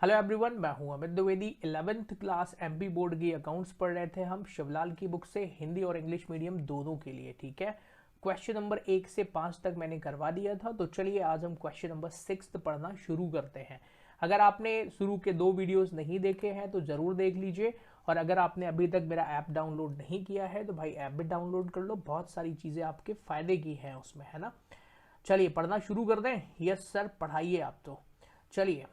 Hello everyone, मैं हूं Amit Dwivedi. 11th class MP board की अकाउंट्स पढ़ रहे थे हम शिवलाल की बुक से, हिंदी और इंग्लिश मीडियम दोनों के लिए। ठीक है, क्वेश्चन नंबर 1 से 5 तक मैंने करवा दिया था, तो चलिए आज हम क्वेश्चन नंबर 6 पढ़ना शुरू करते हैं। अगर आपने शुरू के 2 वीडियोस नहीं देखे हैं तो जरूर देख लीजिए, और अगर आपने अभी तक मेरा ऐप डाउनलोड नहीं किया है तो भाई ऐप भी डाउनलोड कर लो, बहुत सारी चीज़ें आपके फायदे की हैं उसमें, है ना। चलिए पढ़ना शुरू कर दें। यस सर, पढ़ाइए आप तो। चलिए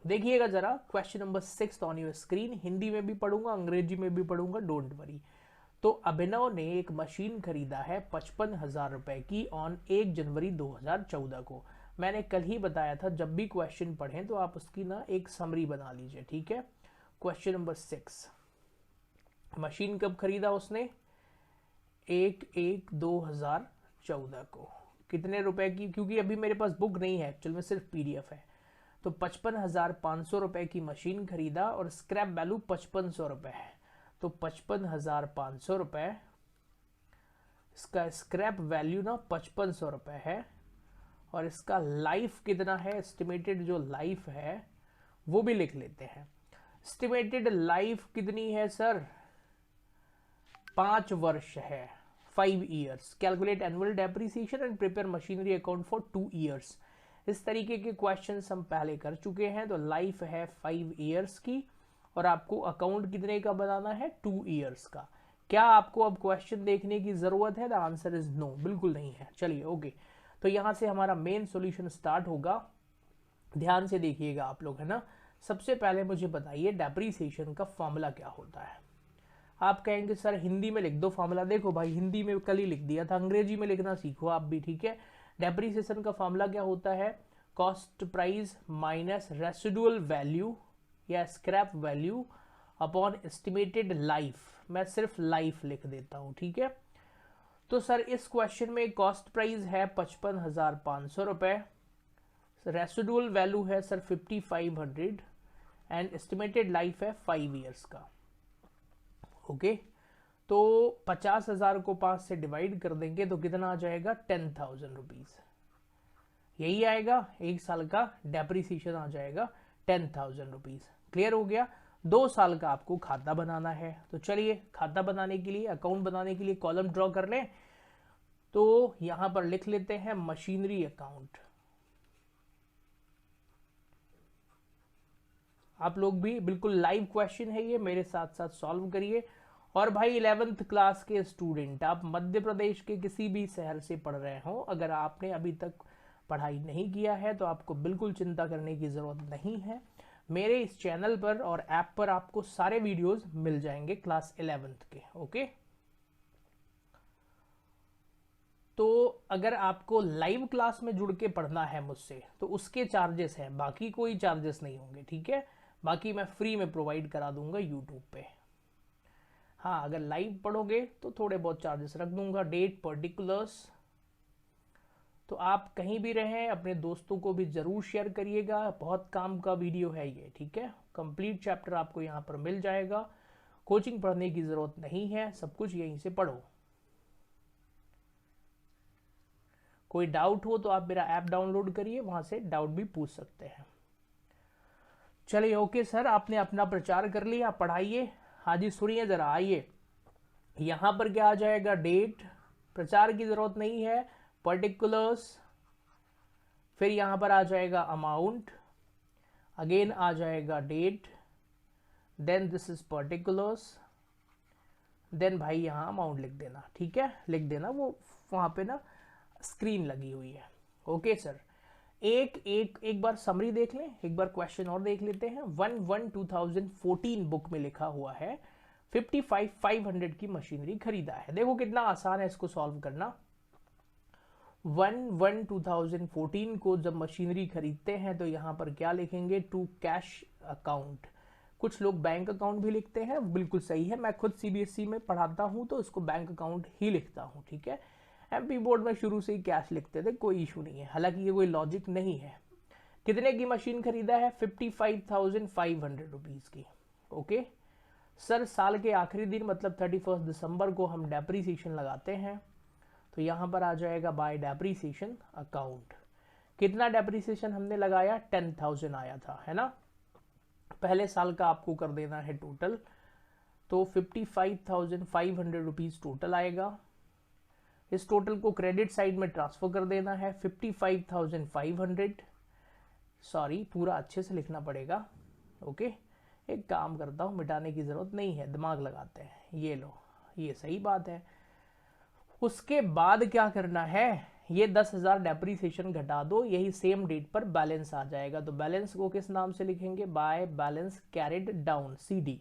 देखिएगा जरा question number 6 on your screen. Hindi में भी पढ़ूंगा, अंग्रेजी में भी पढ़ूंगा, डोंट वरी। तो अभिनव ने एक मशीन खरीदा है 55,000 रुपए की ऑन 1 जनवरी 2014 को। मैंने कल ही बताया था जब भी क्वेश्चन पढ़ें तो आप उसकी ना एक समरी बना लीजिए। ठीक है, क्वेश्चन नंबर 6, मशीन कब खरीदा उसने? 1/1/2014 को। कितने रुपए की? क्योंकि अभी मेरे पास बुक नहीं है एक्चुअल में, सिर्फ पीडीएफ है। तो 55,500 रुपए की मशीन खरीदा और स्क्रैप वैल्यू 5500 रुपए है। तो 55,500 रुपए, इसका स्क्रैप वैल्यू ना 5500 रुपए है। और इसका लाइफ कितना है, एस्टिमेटेड जो लाइफ है वो भी लिख लेते हैं। एस्टिमेटेड लाइफ कितनी है सर? 5 वर्ष है, 5 years. Calculate annual depreciation and prepare machinery account for 2 years. इस तरीके के क्वेश्चंस हम पहले कर चुके हैं। तो लाइफ है 5 ईयर्स की और आपको अकाउंट कितने का बनाना है? 2 ईयर्स का। क्या आपको अब क्वेश्चन देखने की जरूरत है? द आंसर इज नो, बिल्कुल नहीं है। चलिए ओके, तो यहां से हमारा मेन सॉल्यूशन स्टार्ट होगा। ध्यान से देखिएगा आप लोग, है ना। सबसे पहले मुझे बताइए डेप्रिसिएशन का फॉर्मूला क्या होता है। आप कहेंगे सर हिंदी में लिख दो फॉर्मूला। देखो भाई, हिंदी में कल ही लिख दिया था, अंग्रेजी में लिखना सीखो आप भी। ठीक है, डेप्रिसिएशन का फॉर्मूला क्या होता है? Cost price minus residual value या scrap value upon estimated life. मैं सिर्फ लाइफ लिख देता हूं। ठीक है, तो सर इस क्वेश्चन में कॉस्ट प्राइस है 55,500 रुपए, रेसिडुअल वैल्यू है सर 5500 एंड एस्टिमेटेड लाइफ है 5 ईयर्स का। ओके, तो 50,000 को 5 से डिवाइड कर देंगे तो कितना आ जाएगा? 10,000 रुपीज। यही आएगा, एक साल का डेप्रिसिएशन आ जाएगा 10,000 रुपीज। क्लियर हो गया। 2 साल का आपको खाता बनाना है। तो चलिए खाता बनाने के लिए, अकाउंट बनाने के लिए कॉलम ड्रॉ कर लें। तो यहां पर लिख लेते हैं मशीनरी अकाउंट। आप लोग भी बिल्कुल लाइव क्वेश्चन है ये, मेरे साथ साथ सॉल्व करिए। और भाई 11th क्लास के स्टूडेंट, आप मध्य प्रदेश के किसी भी शहर से पढ़ रहे हो, अगर आपने अभी तक पढ़ाई नहीं किया है तो आपको बिल्कुल चिंता करने की ज़रूरत नहीं है। मेरे इस चैनल पर और ऐप पर आपको सारे वीडियोस मिल जाएंगे क्लास 11th के। ओके, तो अगर आपको लाइव क्लास में जुड़ के पढ़ना है मुझसे तो उसके चार्जेस हैं, बाकी कोई चार्जेस नहीं होंगे। ठीक है, बाकी मैं फ्री में प्रोवाइड करा दूंगा यूट्यूब पे। हाँ, अगर लाइव पढ़ोगे तो थोड़े बहुत चार्जेस रख दूंगा। डेट पर्टिकुलर्स, तो आप कहीं भी रहें अपने दोस्तों को भी जरूर शेयर करिएगा, बहुत काम का वीडियो है ये। ठीक है, कंप्लीट चैप्टर आपको यहाँ पर मिल जाएगा, कोचिंग पढ़ने की जरूरत नहीं है, सब कुछ यहीं से पढ़ो। कोई डाउट हो तो आप मेरा ऐप डाउनलोड करिए, वहां से डाउट भी पूछ सकते हैं। चलिए ओके सर, आपने अपना प्रचार कर लिया, पढ़ाइए। हाँ जी सुनिए जरा, आइए। यहां पर क्या आ जाएगा? डेट, प्रचार की जरूरत नहीं है, पर्टिकुलर्स, फिर यहां पर आ जाएगा अमाउंट, अगेन आ जाएगा date, then this is particulars, then भाई यहां अमाउंट लिख देना। ठीक है, लिख देना, वो वहां पे ना स्क्रीन लगी हुई है। ओके सर, एक बार समरी देख लें, एक बार क्वेश्चन और देख लेते हैं। 1/1/2014 बुक में लिखा हुआ है 55,500 की मशीनरी खरीदा है। देखो कितना आसान है इसको सॉल्व करना। 1/1/2014 को जब मशीनरी खरीदते हैं तो यहां पर क्या लिखेंगे? To cash account. कुछ लोग बैंक अकाउंट भी लिखते हैं, बिल्कुल सही है। मैं खुद सीबीएसई में पढ़ाता हूं तो इसको बैंक अकाउंट ही लिखता हूं। ठीक है, एमपी बोर्ड में शुरू से ही कैश लिखते थे, कोई इशू नहीं है, हालांकि ये कोई लॉजिक नहीं है। कितने की मशीन खरीदा है? 55,500 रुपीज की। ओके सर, साल के आखिरी दिन मतलब 31 दिसंबर को हम डेप्रीसिएशन लगाते हैं, तो यहां पर आ जाएगा बाय डेप्रीसिएशन अकाउंट। कितना डेप्रीसिएशन हमने लगाया? 10,000 आया था, है ना। पहले साल का आपको कर देना है टोटल, तो 55,500 रुपीज़ टोटल आएगा। इस टोटल को क्रेडिट साइड में ट्रांसफर कर देना है 55,500, सॉरी पूरा अच्छे से लिखना पड़ेगा, ओके। एक काम करता हूँ, मिटाने की ज़रूरत नहीं है, दिमाग लगाते हैं, ये लो, ये सही बात है। उसके बाद क्या करना है, ये 10,000 डेप्रीसिएशन घटा दो, यही सेम डेट पर बैलेंस आ जाएगा। तो बैलेंस को किस नाम से लिखेंगे, bye balance carried down, CD।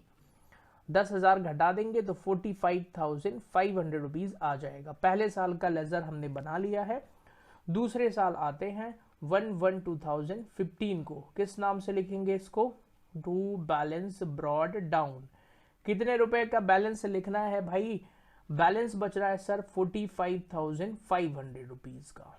10,000 घटा देंगे तो 45,500 रुपीज़ आ जाएगा। पहले साल का लेजर हमने बना लिया है। दूसरे साल आते हैं 1/1/2015 को, किस नाम से लिखेंगे इसको, टू बैलेंस ब्रॉड डाउन। कितने रुपए का बैलेंस लिखना है भाई, बैलेंस बच रहा है सर 45,500 रुपीज़ का।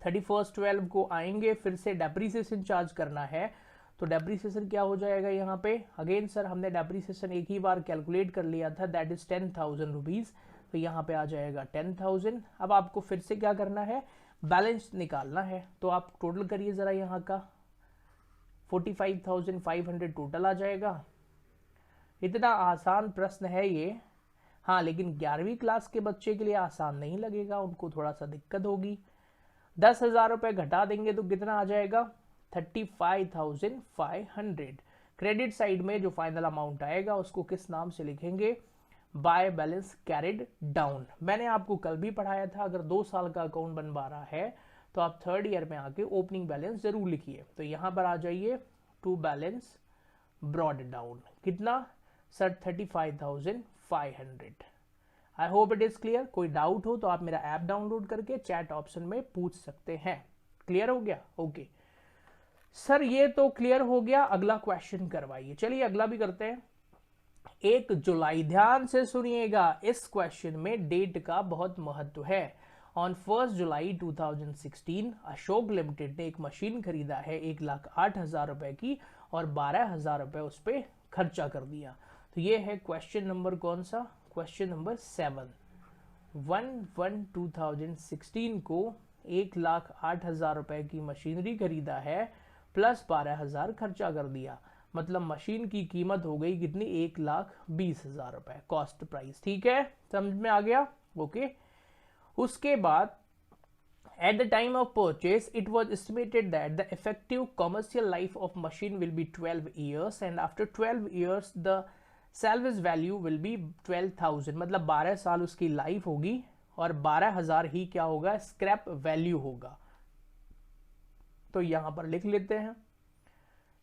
31/12 को आएंगे, फिर से डेप्रीसिएशन चार्ज करना है, तो डेप्रीसिएशन क्या हो जाएगा यहाँ पे, अगेन सर हमने डेप्रीसिएशन एक ही बार कैलकुलेट कर लिया था, दैट इज 10,000 रुपीज़, तो यहाँ पे आ जाएगा 10,000। अब आपको फिर से क्या करना है, बैलेंस निकालना है, तो आप टोटल करिए ज़रा, यहाँ का 45,500 टोटल आ जाएगा। इतना आसान प्रश्न है ये, हाँ, लेकिन 11वीं क्लास के बच्चे के लिए आसान नहीं लगेगा, उनको थोड़ा सा दिक्कत होगी। 10,000 रुपये घटा देंगे तो कितना आ जाएगा, 35,500। क्रेडिट साइड में जो फाइनल अमाउंट आएगा उसको किस नाम से लिखेंगे, बाय बैलेंस कैरिड डाउन। मैंने आपको कल भी पढ़ाया था, अगर 2 साल का अकाउंट बनवा रहा है तो आप 3rd ईयर में आके ओपनिंग बैलेंस जरूर लिखिए। तो यहाँ पर आ जाइए, टू बैलेंस ब्रॉड डाउन, कितना sir 35,500। I hope it is clear. कोई डाउट हो तो आप मेरा ऐप डाउनलोड करके चैट ऑप्शन में पूछ सकते हैं। क्लियर हो गया, ओके सर, ये तो क्लियर हो गया। अगला क्वेश्चन करवाइए। चलिए अगला भी करते हैं। 1 जुलाई, ध्यान से सुनिएगा, इस क्वेश्चन में डेट का बहुत महत्व है। ऑन 1 जुलाई 2016 अशोक लिमिटेड ने एक मशीन खरीदा है 1,08,000 रुपए की और 12,000 रुपए उस पर खर्चा कर दिया। तो ये है क्वेश्चन नंबर कौन सा, क्वेश्चन नंबर 7। 1/1/2016 को 1,08,000 रुपए की मशीनरी खरीदा है प्लस 12,000 खर्चा कर दिया, मतलब मशीन की कीमत हो गई कितनी, 1,20,000 रुपए कॉस्ट प्राइस। ठीक है, समझ में आ गया, ओके। उसके बाद at the time of purchase it was estimated that the effective commercial life of machine will be 12 years and after 12 years the salvage value will be 12,000, मतलब 12 साल उसकी लाइफ होगी और 12,000 ही क्या होगा, स्क्रैप वैल्यू होगा। तो यहां पर लिख लेते हैं,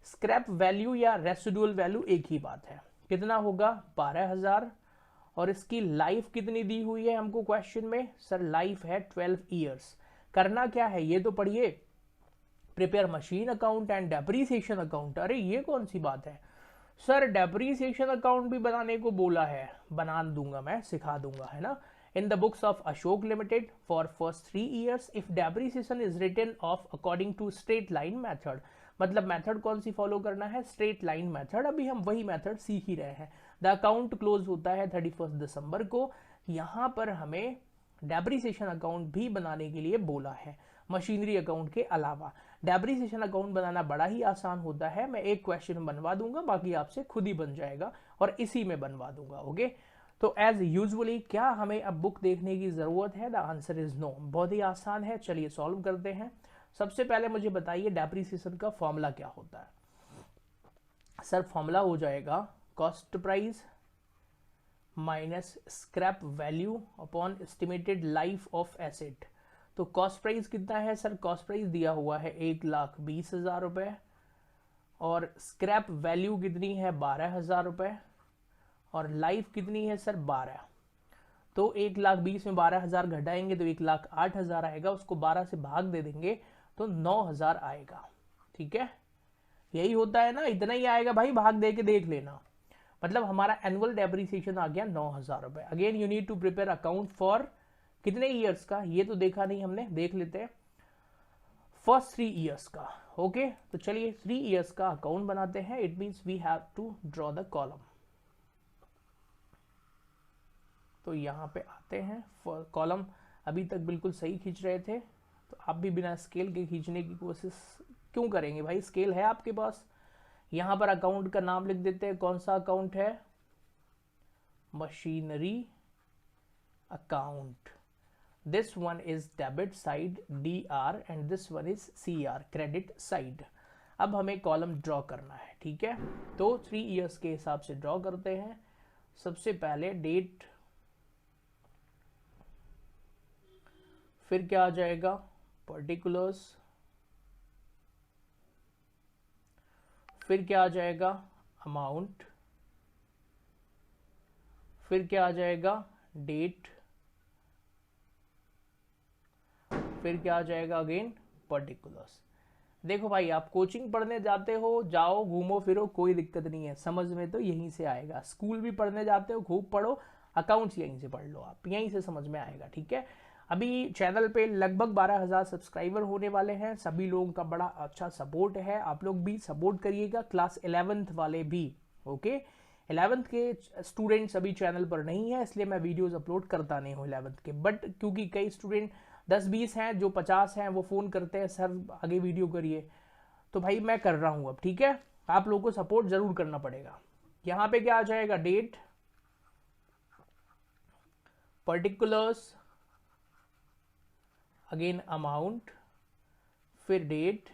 स्क्रैप वैल्यू या रेसिडुअल वैल्यू एक ही बात है, कितना होगा 12,000 और इसकी लाइफ कितनी दी हुई है हमको क्वेश्चन में, सर लाइफ है 12 ईयर्स। करना क्या है ये तो पढ़िए, prepare machine account and depreciation account. अरे ये कौन सी बात है सर, डेप्रीसिएशन अकाउंट भी बनाने को बोला है, बना दूंगा मैं, सिखा दूंगा, है ना। In the books of Ashok Limited for first 3 years if depreciation is written off according to straight line method, मतलब मेथड कौन सी फॉलो करना है, स्ट्रेट लाइन मेथड। अभी हम वही मेथड सीख ही रहे हैं। द अकाउंट क्लोज होता है 31 दिसंबर को। यहाँ पर हमें डेप्रीसिएशन अकाउंट भी बनाने के लिए बोला है, मशीनरी अकाउंट के अलावा। डेप्रीसिएशन अकाउंट बनाना बड़ा ही आसान होता है, मैं एक क्वेश्चन बनवा दूंगा, बाकी आपसे खुद ही बन जाएगा और इसी में बनवा दूंगा, ओके। तो एज यूजुअली क्या हमें अब बुक देखने की जरूरत है, द आंसर इज नो। बहुत ही आसान है, चलिए सॉल्व करते हैं। सबसे पहले मुझे बताइए डेप्रीसिएशन का फॉर्मूला क्या होता है। सर फॉर्मूला हो जाएगा cost price minus scrap value upon estimated life of asset. तो कॉस्ट प्राइस कितना है सर, कॉस्ट प्राइस दिया हुआ है 1,20,000 रुपए और स्क्रैप वैल्यू कितनी है 12,000 रुपए और लाइफ कितनी है सर 12। तो 1,20,000 में 12,000 घटाएंगे तो 1,08,000 आएगा, उसको 12 से भाग दे देंगे तो 9,000 आएगा। ठीक है, यही होता है ना, इतना ही आएगा भाई, भाग दे के देख लेना। मतलब हमारा एनुअल डेप्रीसिएशन आ गया 9,000 रुपए। Again you need to prepare account for कितने ईयर्स का, ये तो देखा नहीं हमने, देख लेते हैं फर्स्ट 3 ईयर्स का, ओके। तो चलिए 3 ईयर्स का अकाउंट बनाते हैं। It means we have to draw the column. तो यहाँ पे आते हैं, कॉलम अभी तक बिल्कुल सही खींच रहे थे, तो आप भी बिना स्केल के खींचने की कोशिश क्यों करेंगे भाई, स्केल है आपके पास। यहां पर अकाउंट का नाम लिख देते हैं, कौन सा अकाउंट है, machinery account. This one is debit side DR and this one is CR credit side. अब हमें कॉलम ड्रॉ करना है, ठीक है। तो 3 इयर्स के हिसाब से ड्रॉ करते हैं। सबसे पहले डेट, फिर क्या आ जाएगा, पर्टिकुलर्स, फिर क्या आ जाएगा, अमाउंट, फिर क्या आ जाएगा, डेट, फिर क्या आ जाएगा अगेन, पर्टिकुलर्स। देखो भाई, आप कोचिंग पढ़ने जाते हो, जाओ घूमो फिरो, कोई दिक्कत नहीं है, समझ में तो यहीं से आएगा। स्कूल भी पढ़ने जाते हो, खूब पढ़ो, अकाउंट्स यहीं से पढ़ लो, आप यहीं से समझ में आएगा, ठीक है। अभी चैनल पे लगभग 12,000 सब्सक्राइबर होने वाले हैं, सभी लोगों का बड़ा अच्छा सपोर्ट है, आप लोग भी सपोर्ट करिएगा, क्लास 11th वाले भी, ओके। 11th के स्टूडेंट्स अभी चैनल पर नहीं है, इसलिए मैं वीडियोस अपलोड करता नहीं हूँ 11th के, बट क्योंकि कई स्टूडेंट 10-20 हैं, जो 50 हैं, वो फ़ोन करते हैं सर आगे वीडियो करिए, तो भाई मैं कर रहा हूँ अब, ठीक है। आप लोगों को सपोर्ट जरूर करना पड़ेगा। यहाँ पे क्या आ जाएगा, डेट, पर्टिकुलर्स, अगेन अमाउंट, फिर डेट,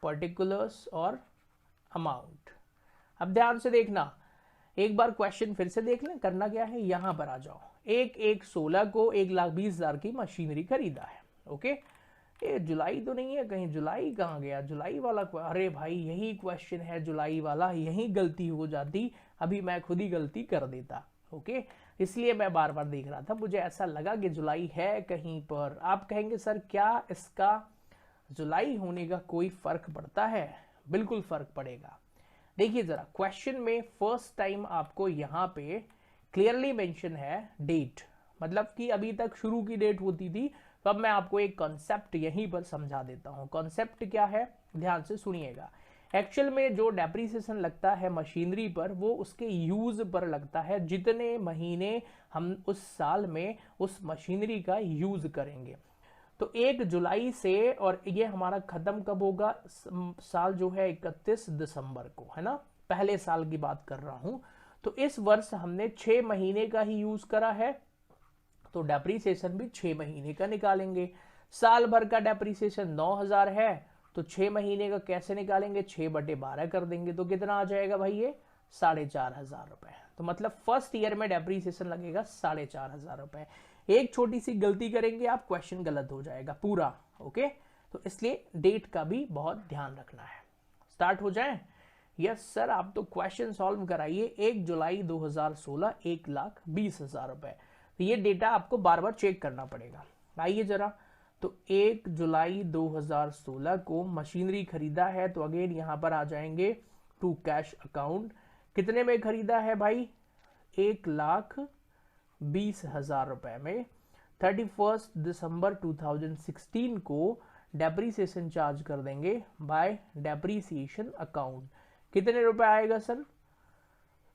पर्टिकुलर्स और अमाउंट। अब ध्यान से देखना, एक बार क्वेश्चन फिर से देख लें, करना क्या है, यहां पर आ जाओ। 1/1/16 को 1,20,000 की मशीनरी खरीदा है, ओके। ये जुलाई तो नहीं है कहीं, जुलाई कहाँ गया, जुलाई वाला अरे भाई यही क्वेश्चन है जुलाई वाला, यही गलती हो जाती, अभी मैं खुद ही गलती कर देता, ओके। इसलिए मैं बार बार देख रहा था, मुझे ऐसा लगा कि जुलाई है कहीं पर। आप कहेंगे सर क्या इसका जुलाई होने का कोई फर्क पड़ता है, बिल्कुल फर्क पड़ेगा। देखिए जरा, क्वेश्चन में फर्स्ट टाइम आपको यहाँ पे क्लियरली मेंशन है डेट, मतलब कि अभी तक शुरू की डेट होती थी, तो अब मैं आपको एक कॉन्सेप्ट यहीं पर समझा देता हूँ। कॉन्सेप्ट क्या है, ध्यान से सुनिएगा। एक्चुअल में जो डेप्रीसिएशन लगता है मशीनरी पर, वो उसके यूज पर लगता है, जितने महीने हम उस साल में उस मशीनरी का यूज करेंगे। तो 1 जुलाई से, और ये हमारा खत्म कब होगा, साल जो है 31 दिसंबर को, है ना, पहले साल की बात कर रहा हूं। तो इस वर्ष हमने 6 महीने का ही यूज करा है, तो डेप्रीसिएशन भी 6 महीने का निकालेंगे। साल भर का डेप्रीसिएशन 9,000 है, तो 6 महीने का कैसे निकालेंगे, 6/12 कर देंगे, तो कितना आ जाएगा भाई, ये 4,500 रुपए। तो मतलब फर्स्ट ईयर में डेप्रीसिएशन लगेगा 4,500 रुपए। एक छोटी सी गलती करेंगे आप, क्वेश्चन गलत हो जाएगा पूरा, ओके। तो इसलिए डेट का भी बहुत ध्यान रखना है। स्टार्ट हो जाए। यस सर, आप तो क्वेश्चन सॉल्व कराइए। 1 जुलाई 2016 1,20,000 रुपए। तो ये डेटा आपको बार बार चेक करना पड़ेगा। आइए जरा, तो 1 जुलाई 2016 को मशीनरी खरीदा है, तो अगेन यहां पर आ जाएंगे टू कैश अकाउंट। कितने में खरीदा है भाई, 1,20,000 रुपए में। 31 दिसंबर 2016 को डेप्रीसिएशन चार्ज कर देंगे बाय डेप्रीसिएशन अकाउंट। कितने रुपए आएगा सर,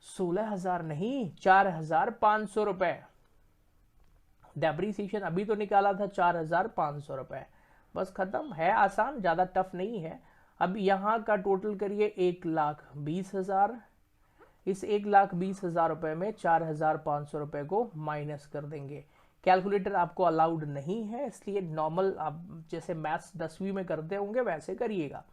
16,000 नहीं, 4,500 रुपए। डेप्रीसिएशन अभी तो निकाला था 4,500 रुपए, बस खत्म है, आसान, ज्यादा टफ नहीं है। अब यहां का टोटल करिए 1,20,000, इस 1,20,000 रुपए में 4,500 रुपए को माइनस कर देंगे। कैलकुलेटर आपको अलाउड नहीं है, इसलिए नॉर्मल आप जैसे मैथ्स 10वीं में करते होंगे वैसे करिएगा।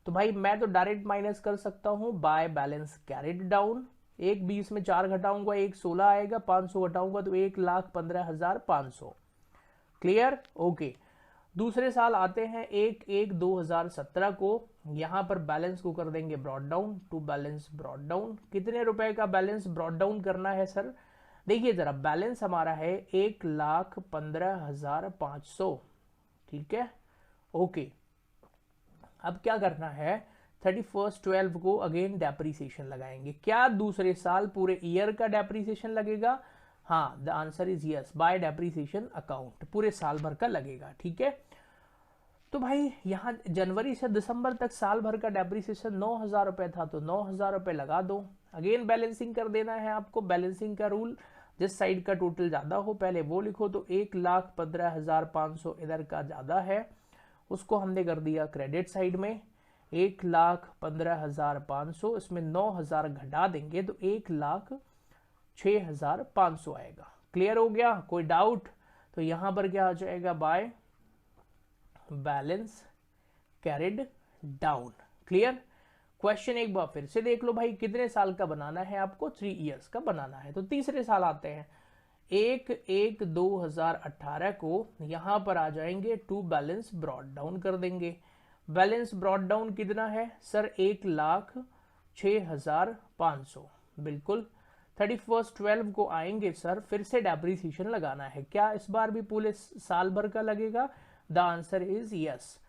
तो भाई मैं तो डायरेक्ट माइनस कर सकता हूं बाय बैलेंस कैरिड डाउन। 1,20 में 4 घटाऊंगा 1,16 आएगा, 500 घटाऊंगा तो 1,15,500। Clear, okay. दूसरे साल आते हैं 1/1/2017 को। यहां पर बैलेंस को कर देंगे brought down, to balance brought down. कितने रुपए का बैलेंस ब्रॉड डाउन करना है सर, देखिए जरा, बैलेंस हमारा है 1,15,500, ठीक है, ओके। अब क्या करना है, 31/12 को अगेन डेप्रीसिएशन लगाएंगे। क्या दूसरे साल पूरे ईयर का डेप्रीसिएशन लगेगा, हाँ, the answer is yes, by depreciation account पूरे साल भर का लगेगा, ठीक है। तो भाई यहाँ जनवरी से दिसंबर तक साल भर का डेप्रीसिएशन 9,000 रुपए था, तो 9,000 रुपए लगा दो। अगेन बैलेंसिंग कर देना है आपको। बैलेंसिंग का रूल, जिस साइड का टोटल ज्यादा हो पहले वो लिखो। तो 1,15,500 इधर का ज्यादा है, उसको हमने कर दिया क्रेडिट साइड में। 1,15,500, इसमें 9,000 घटा देंगे तो 1,06,500 आएगा। क्लियर हो गया? कोई डाउट? तो यहां पर क्या आ जाएगा? Bye balance carried down. Clear? Question एक बार फिर से देख लो भाई, कितने साल का बनाना है आपको? 3 इयर्स का बनाना है। तो तीसरे साल आते हैं, 1/1/2018 को यहां पर आ जाएंगे, टू बैलेंस ब्रॉड डाउन कर देंगे। बैलेंस ब्रॉड डाउन कितना है सर? 1,06,500। बिल्कुल। 31/12 को आएंगे सर, फिर से डेप्रिसिएशन लगाना है। क्या इस बार भी पूरे साल भर का लगेगा? The answer is yes.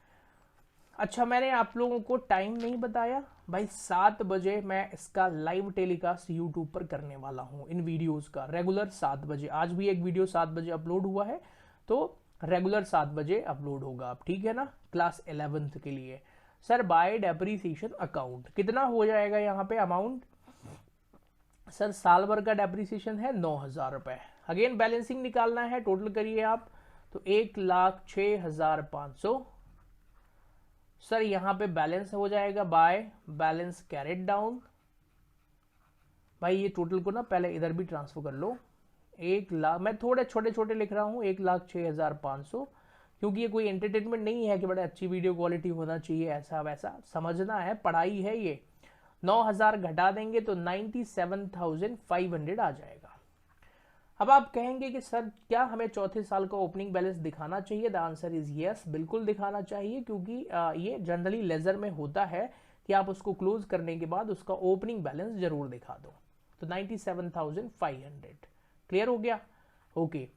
अच्छा, मैंने आप लोगों को टाइम नहीं बताया भाई। 7 बजे मैं इसका लाइव टेलीकास्ट यूट्यूब पर करने वाला हूं, इन वीडियोस का रेगुलर 7 बजे। आज भी एक वीडियो 7 बजे अपलोड हुआ है, तो रेगुलर 7 बजे अपलोड होगा। आप ठीक है ना? क्लास 11th के लिए। सर बाय डेप्रीसिएशन अकाउंट कितना हो जाएगा यहाँ पे अमाउंट? सर साल भर का डेप्रीसिएशन है 9,000 रुपए। अगेन बैलेंसिंग निकालना है, टोटल करिए आप, तो 1,06,500। सर यहां पे बैलेंस हो जाएगा बाय बैलेंस कैरिड डाउन। भाई ये टोटल को ना पहले इधर भी ट्रांसफर कर लो। 1,00,000, मैं थोड़े छोटे छोटे लिख रहा हूं, 1,06,500, क्योंकि ये कोई एंटरटेनमेंट नहीं है कि बड़ा अच्छी वीडियो क्वालिटी होना चाहिए, ऐसा वैसा समझना है, पढ़ाई है ये। 9,000 घटा देंगे तो 97,500 आ जाएगा। अब आप कहेंगे कि सर क्या हमें चौथे साल का ओपनिंग बैलेंस दिखाना चाहिए? द आंसर इज यस, बिल्कुल दिखाना चाहिए, क्योंकि ये जनरली लेजर में होता है कि आप उसको क्लोज करने के बाद उसका ओपनिंग बैलेंस जरूर दिखा दो। तो 97,500। क्लियर हो गया? ओके,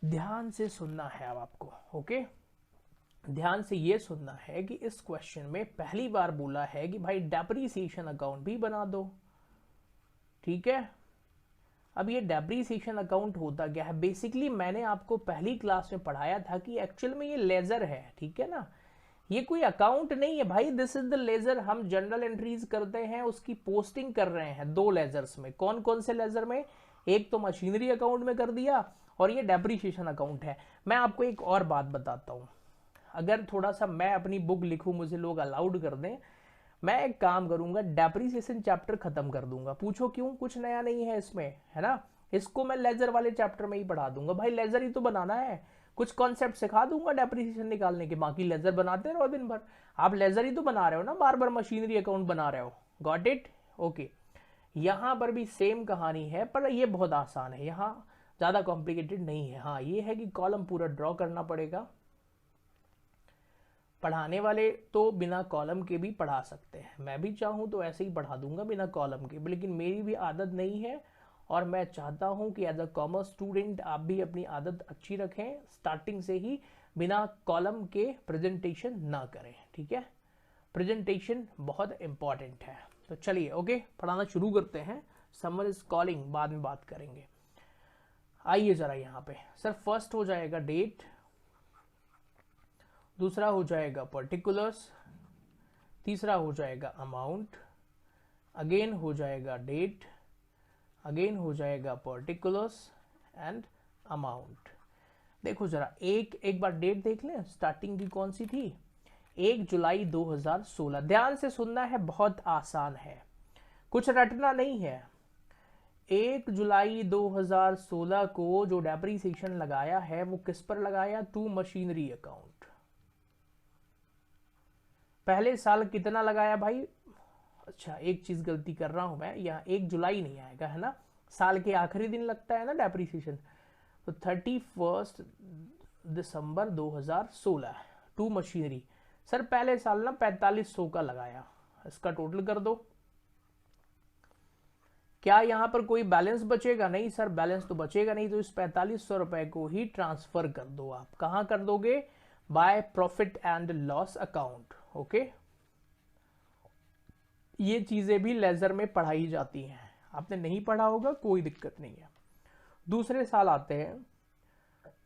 ध्यान से सुनना है अब आपको। ओके, ध्यान से ये सुनना है कि इस क्वेश्चन में पहली बार बोला है कि भाई डेप्रीसिएशन अकाउंट भी बना दो। ठीक है? अब ये डेप्रीसिएशन अकाउंट होता क्या है? बेसिकली मैंने आपको पहली क्लास में पढ़ाया था कि एक्चुअल में ये लेजर है। ठीक है ना? ये कोई अकाउंट नहीं है भाई, दिस इज द लेजर। हम जनरल एंट्रीज करते हैं, उसकी पोस्टिंग कर रहे हैं 2 लेजर्स में। कौन कौन से लेजर में? एक तो मशीनरी अकाउंट में कर दिया, और ये डेप्रीसिएशन अकाउंट है। मैं आपको एक और बात बताता हूं, अगर थोड़ा सा मैं अपनी बुक लिखूं, मुझे लोग अलाउड कर दें, मैं एक काम करूंगा, डेप्रीसिएशन चैप्टर खत्म कर दूंगा। पूछो क्यों? कुछ नया नहीं है इसमें, है ना? इसको मैं लेजर वाले चैप्टर में ही पढ़ा दूंगा। भाई लेजर ही तो बनाना है, कुछ कॉन्सेप्ट सिखा दूंगा डेप्रीसिएशन निकालने के, बाकी लेजर बनाते रहो दिन भर। आप लेजर ही तो बना रहे हो ना, बार बार मशीनरी अकाउंट बना रहे हो। Got it? ओके, यहां पर भी सेम कहानी है, पर ये बहुत आसान है, यहाँ ज्यादा कॉम्प्लिकेटेड नहीं है। हाँ ये है कि कॉलम पूरा ड्रॉ करना पड़ेगा। पढ़ाने वाले तो बिना कॉलम के भी पढ़ा सकते हैं, मैं भी चाहूँ तो ऐसे ही पढ़ा दूंगा बिना कॉलम के, लेकिन मेरी भी आदत नहीं है, और मैं चाहता हूँ कि एज अ कॉमर्स स्टूडेंट आप भी अपनी आदत अच्छी रखें, स्टार्टिंग से ही बिना कॉलम के प्रेजेंटेशन ना करें। ठीक है? प्रेजेंटेशन बहुत इंपॉर्टेंट है। तो चलिए ओके, पढ़ाना शुरू करते हैं। समर इज कॉलिंग बाद में बात करेंगे। आइए जरा यहाँ पे, सर फर्स्ट हो जाएगा डेट, दूसरा हो जाएगा पर्टिकुलर्स, तीसरा हो जाएगा अमाउंट, अगेन हो जाएगा डेट, अगेन हो जाएगा पर्टिकुलर्स एंड अमाउंट। देखो जरा एक बार डेट देख लें, स्टार्टिंग की कौन सी थी? 1 जुलाई 2016। ध्यान से सुनना है, बहुत आसान है, कुछ रटना नहीं है। 1 जुलाई 2016 को जो डेप्रीसिएशन लगाया है वो किस पर लगाया? To machinery account. पहले साल कितना लगाया भाई? अच्छा एक चीज गलती कर रहा हूं मैं, यहाँ 1 जुलाई नहीं आएगा, है ना? साल के आखिरी दिन लगता है ना डेप्रीसिएशन, तो 31 दिसंबर 2016 टू मशीनरी। सर पहले साल ना 4500 का लगाया, इसका टोटल कर दो। क्या यहां पर कोई बैलेंस बचेगा? नहीं सर, बैलेंस तो बचेगा नहीं, तो इस 4500 रुपए को ही ट्रांसफर कर दो। आप कहां कर दोगे? By profit and loss account. Okay, ये चीजें भी लेजर में पढ़ाई जाती हैं, आपने नहीं पढ़ा होगा कोई दिक्कत नहीं है। दूसरे साल आते हैं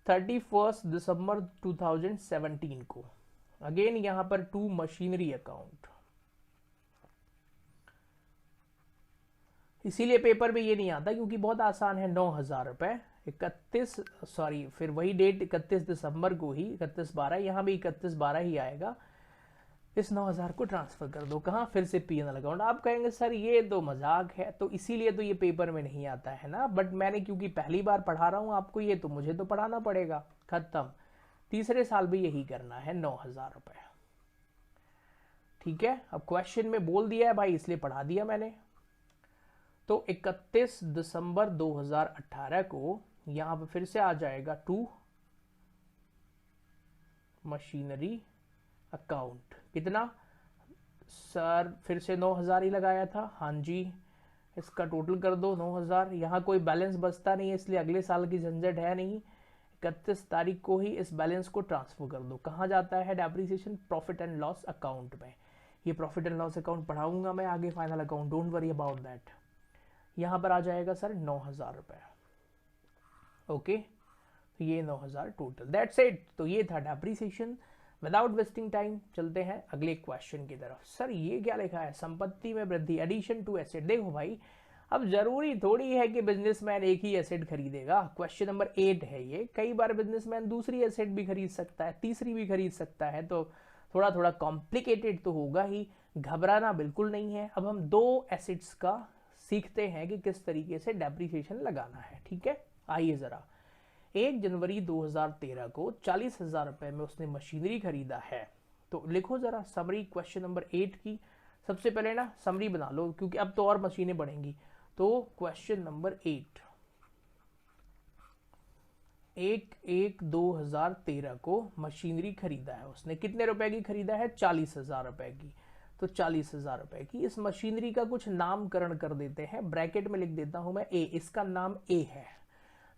31 दिसंबर 2017 को, अगेन यहां पर टू मशीनरी अकाउंट। इसीलिए पेपर में ये नहीं आता क्योंकि बहुत आसान है। 9,000 रुपए 31, सॉरी फिर वही डेट 31 दिसंबर को ही, 31/12, यहाँ भी 31/12 ही आएगा। इस 9,000 को ट्रांसफर कर दो। कहाँ? फिर से पी एन एल अकाउंट। आप कहेंगे सर ये तो मजाक है, तो इसीलिए तो ये पेपर में नहीं आता है ना, बट मैंने क्योंकि पहली बार पढ़ा रहा हूँ आपको ये, तो मुझे तो पढ़ाना पड़ेगा। खत्म। तीसरे साल भी यही करना है, 9,000 रुपए। ठीक है, अब क्वेश्चन में बोल दिया है भाई, इसलिए पढ़ा दिया मैंने। तो 31 दिसंबर 2018 को यहां पर फिर से आ जाएगा टू मशीनरी अकाउंट। कितना सर? फिर से 9,000 ही लगाया था। हाँ जी, इसका टोटल कर दो 9,000। यहाँ कोई बैलेंस बचता नहीं है, इसलिए अगले साल की झंझट है नहीं। 31 तारीख को ही इस बैलेंस को ट्रांसफर कर दो। कहाँ जाता है depreciation? Profit and loss account में। ये प्रॉफिट एंड लॉस अकाउंट पढ़ाऊंगा मैं आगे, final account, don't worry about that. यहाँ पर आ जाएगा सर 9,000 रुपए। ओके, तो ये 9,000 टोटल, दैट्स इट। तो ये था डेप्रिसिएशन। विदाउट वेस्टिंग टाइम चलते हैं अगले क्वेश्चन की तरफ। सर ये क्या लिखा है? संपत्ति में वृद्धि, एडिशन टू एसेट। देखो भाई, अब जरूरी थोड़ी है कि बिजनेसमैन एक ही एसेट खरीदेगा। क्वेश्चन नंबर 8 है ये। कई बार बिजनेसमैन दूसरी एसेट भी खरीद सकता है, तीसरी भी खरीद सकता है, तो थोड़ा थोड़ा कॉम्प्लिकेटेड तो होगा ही। घबराना बिल्कुल नहीं है। अब हम 2 एसेट्स का सीखते हैं कि किस तरीके से डेप्रिसिएशन लगाना है। ठीक है, आइए जरा। 1 जनवरी 2013 को 40,000 रुपए में उसने मशीनरी खरीदा है। तो लिखो जरा समरी क्वेश्चन नंबर 8 की। सबसे पहले ना समरी बना लो, क्योंकि अब तो और मशीनें बढ़ेंगी। तो क्वेश्चन नंबर 8, 1/1/2013 को मशीनरी खरीदा है उसने। कितने रुपए की खरीदा है? 40,000 रुपए की। तो 40,000 रुपए की इस मशीनरी का कुछ नामकरण कर देते हैं। ब्रैकेट में लिख देता हूं मैं ए, इसका नाम ए है।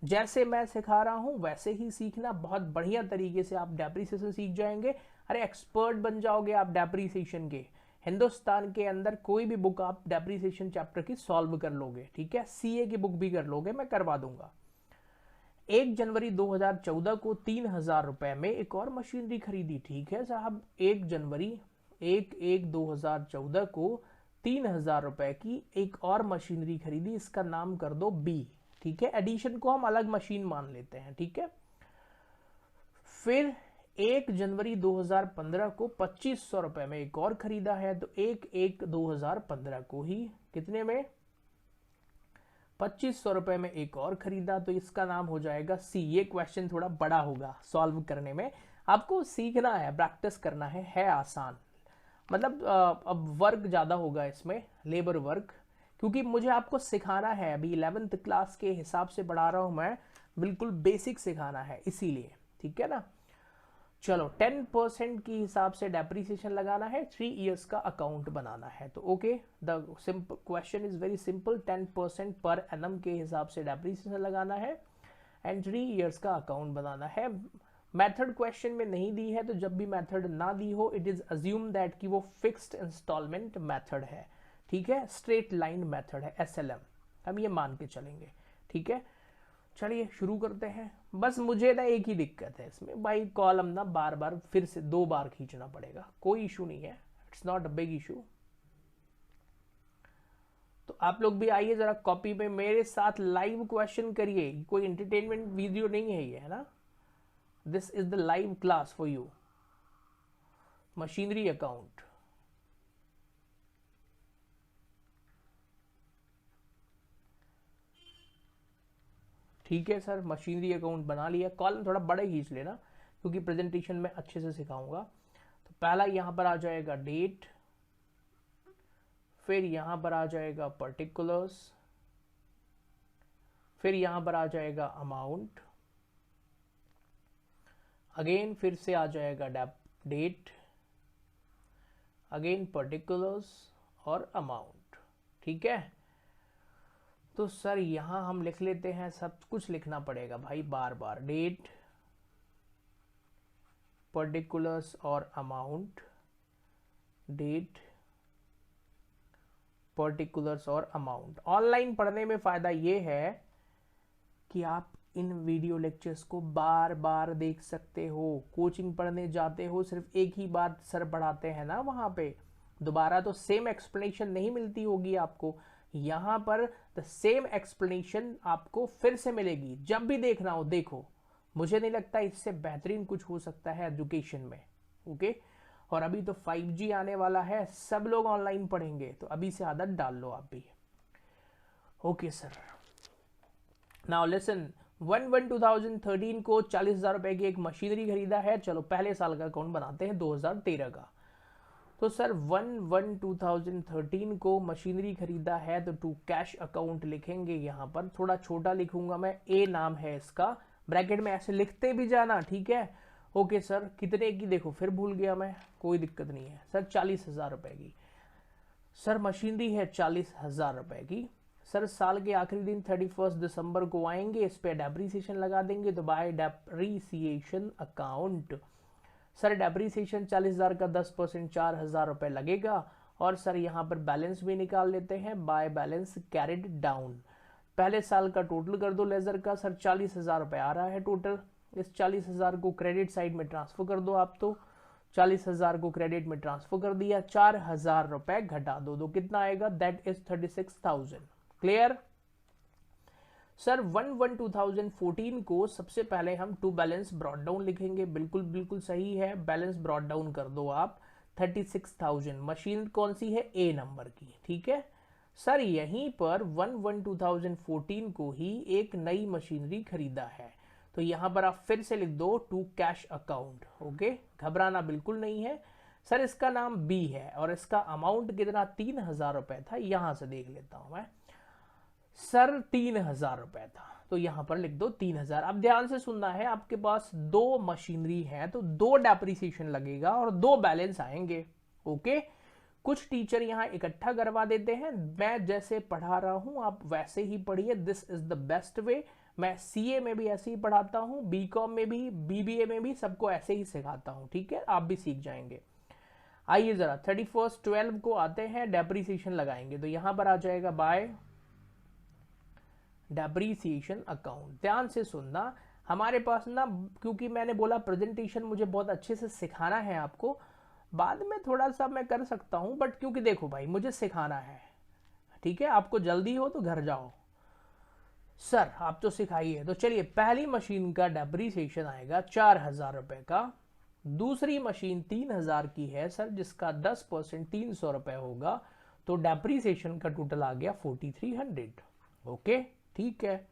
जैसे मैं सिखा रहा हूं वैसे ही सीखना, बहुत बढ़िया तरीके से आप डेप्रिसिएशन सीख जाएंगे। अरे एक्सपर्ट बन जाओगे आप डेप्रिसिएशन के। हिंदुस्तान के अंदर कोई भी बुक आप डेप्रिसिएशन चैप्टर की सॉल्व कर लोगे। ठीक है, सीए की बुक भी कर लोगे, मैं करवा दूंगा। 1 जनवरी 2014 को 3,000 रुपए में एक और मशीनरी खरीदी। ठीक है साहब, 1 जनवरी 1/1/2014 को 3,000 रुपए की एक और मशीनरी खरीदी। इसका नाम कर दो बी। ठीक है, एडिशन को हम अलग मशीन मान लेते हैं। ठीक है, फिर 1 जनवरी 2015 को 2,500 रुपए में एक और खरीदा है। तो 1/1/2015 को ही कितने में? 2,500 रुपए में एक और खरीदा। तो इसका नाम हो जाएगा सी। ये क्वेश्चन थोड़ा बड़ा होगा सॉल्व करने में, आपको सीखना है, प्रैक्टिस करना है आसान। मतलब अब वर्क ज्यादा होगा इसमें, लेबर वर्क, क्योंकि मुझे आपको सिखाना है। अभी 11th क्लास के हिसाब से पढ़ा रहा हूं मैं, बिल्कुल बेसिक सिखाना है इसीलिए। ठीक है ना, चलो 10% की हिसाब से डेप्रिसिएशन लगाना है, 3 इयर्स का अकाउंट बनाना है। तो okay, the simple question is very simple. 10% per annum के हिसाब से डेप्रिसिएशन लगाना है एंड 3 इयर्स का अकाउंट बनाना है। मेथड क्वेश्चन में नहीं दी है, तो जब भी मेथड ना दी हो, इट इज अज्यूम दैट कि वो फिक्स्ड इंस्टॉलमेंट मेथड है। ठीक है, स्ट्रेट लाइन मेथड है, SLM, हम ये मान के चलेंगे। ठीक है, चलिए शुरू करते हैं। बस मुझे ना एक ही दिक्कत है इसमें भाई, कॉलम ना बार बार फिर से 2 बार खींचना पड़ेगा। कोई इशू नहीं है, it's not a big issue. तो आप लोग भी आइए जरा कॉपी पे मेरे साथ लाइव क्वेश्चन करिए। कोई एंटरटेनमेंट वीडियो नहीं है ये, है ना। This is the live class for you. Machinery account, ठीक है सर, मशीनरी अकाउंट बना लिया। कॉलम थोड़ा बड़ा खींच लेना, क्योंकि प्रेजेंटेशन में अच्छे से सिखाऊंगा। तो पहला यहां पर आ जाएगा डेट, फिर यहां पर आ जाएगा पर्टिकुलर्स, फिर यहां पर आ जाएगा अमाउंट, अगेन फिर से आ जाएगा डेट, अगेन पर्टिकुलर्स और अमाउंट। ठीक है, तो सर यहां हम लिख लेते हैं, सब कुछ लिखना पड़ेगा भाई बार बार। डेट, पर्टिकुलर्स और अमाउंट, डेट, पर्टिकुलर्स और अमाउंट। ऑनलाइन पढ़ने में फायदा ये है कि आप इन वीडियो लेक्चर्स को बार बार देख सकते हो। कोचिंग पढ़ने जाते हो, सिर्फ एक ही बात सर पढ़ाते हैं ना, वहां पे दोबारा तो सेम एक्सप्लेनेशन नहीं मिलती होगी आपको। यहां पर द सेम एक्सप्लेनेशन आपको फिर से मिलेगी। जब भी देखना हो देखो। मुझे नहीं लगता इससे बेहतरीन कुछ हो सकता है एजुकेशन में। ओके, और अभी तो 5G आने वाला है, सब लोग ऑनलाइन पढ़ेंगे, तो अभी से आदत डाल लो आप भी। ओके सर, नाउ लिसन, 1/1/2013 को 40,000 रुपए की एक मशीनरी खरीदा है। चलो पहले साल का अकाउंट बनाते हैं 2013 का। तो सर 1/1/2013 को मशीनरी खरीदा है तो टू कैश अकाउंट लिखेंगे। यहाँ पर थोड़ा छोटा लिखूंगा मैं, ए नाम है इसका, ब्रैकेट में ऐसे लिखते भी जाना, ठीक है। ओके सर, कितने की, देखो फिर भूल गया मैं, कोई दिक्कत नहीं है सर। 40,000 रुपए की सर मशीनरी है, 40,000 रुपए की। सर साल के आखिरी दिन 31 दिसंबर को आएंगे, इस पे डेप्रीसिएशन लगा देंगे, तो by depreciation account. Sir depreciation 40,000 का 10% 4,000 रुपए लगेगा। और सर यहाँ पर बैलेंस भी निकाल लेते हैं, बाय बैलेंस कैरिड डाउन। पहले साल का टोटल कर दो लेजर का। सर 40,000 रुपए आ रहा है टोटल, इस 40,000 को क्रेडिट साइड में ट्रांसफर कर दो आप। तो 40,000 को क्रेडिट में ट्रांसफर कर दिया, 4,000 रुपए घटा दो, कितना आएगा, दैट इज 36,000। क्लियर। सर 1/1/2014 को सबसे पहले हम टू बैलेंस ब्रॉड डाउन लिखेंगे, बिल्कुल बिल्कुल सही है, बैलेंस ब्रॉड डाउन कर दो आप 36,000। मशीन कौन सी है, ए नंबर की, ठीक है। सर यहीं पर 1/1/2014 को ही एक नई मशीनरी खरीदा है, तो यहां पर आप फिर से लिख दो टू कैश अकाउंट। ओके, घबराना बिल्कुल नहीं है। सर इसका नाम बी है और इसका अमाउंट कितना, 3,000 रुपए था। यहां से देख लेता हूं मैं, सर 3,000 रुपए था, तो यहां पर लिख दो 3,000। अब ध्यान से सुनना है, आपके पास दो मशीनरी है तो दो डेप्रीसिएशन लगेगा और दो बैलेंस आएंगे। ओके, कुछ टीचर यहां इकट्ठा करवा देते हैं, मैं जैसे पढ़ा रहा हूं आप वैसे ही पढ़िए, this is the best way. मैं सीए में भी ऐसे ही पढ़ाता हूं, बीकॉम में भी, बीबीए में भी, सबको ऐसे ही सिखाता हूं, ठीक है, आप भी सीख जाएंगे। आइए जरा 31/12 को आते हैं, डेप्रीसिएशन लगाएंगे, तो यहां पर आ जाएगा बाय डेप्रीसिएशन अकाउंट। ध्यान से सुनना, हमारे पास ना, क्योंकि मैंने बोला प्रेजेंटेशन मुझे बहुत अच्छे से सिखाना है आपको, बाद में थोड़ा सा मैं कर सकता हूं, बट क्योंकि देखो भाई मुझे सिखाना है, ठीक है, आपको जल्दी हो तो घर जाओ। सर आप तो सिखाइए, तो चलिए पहली मशीन का डेप्रीसिएशन आएगा 4,000 रुपए का, दूसरी मशीन 3,000 की है सर, जिसका 10% 300 रुपए होगा, तो डेप्रीसिएशन का टोटल आ गया 4,300। ओके ठीक है।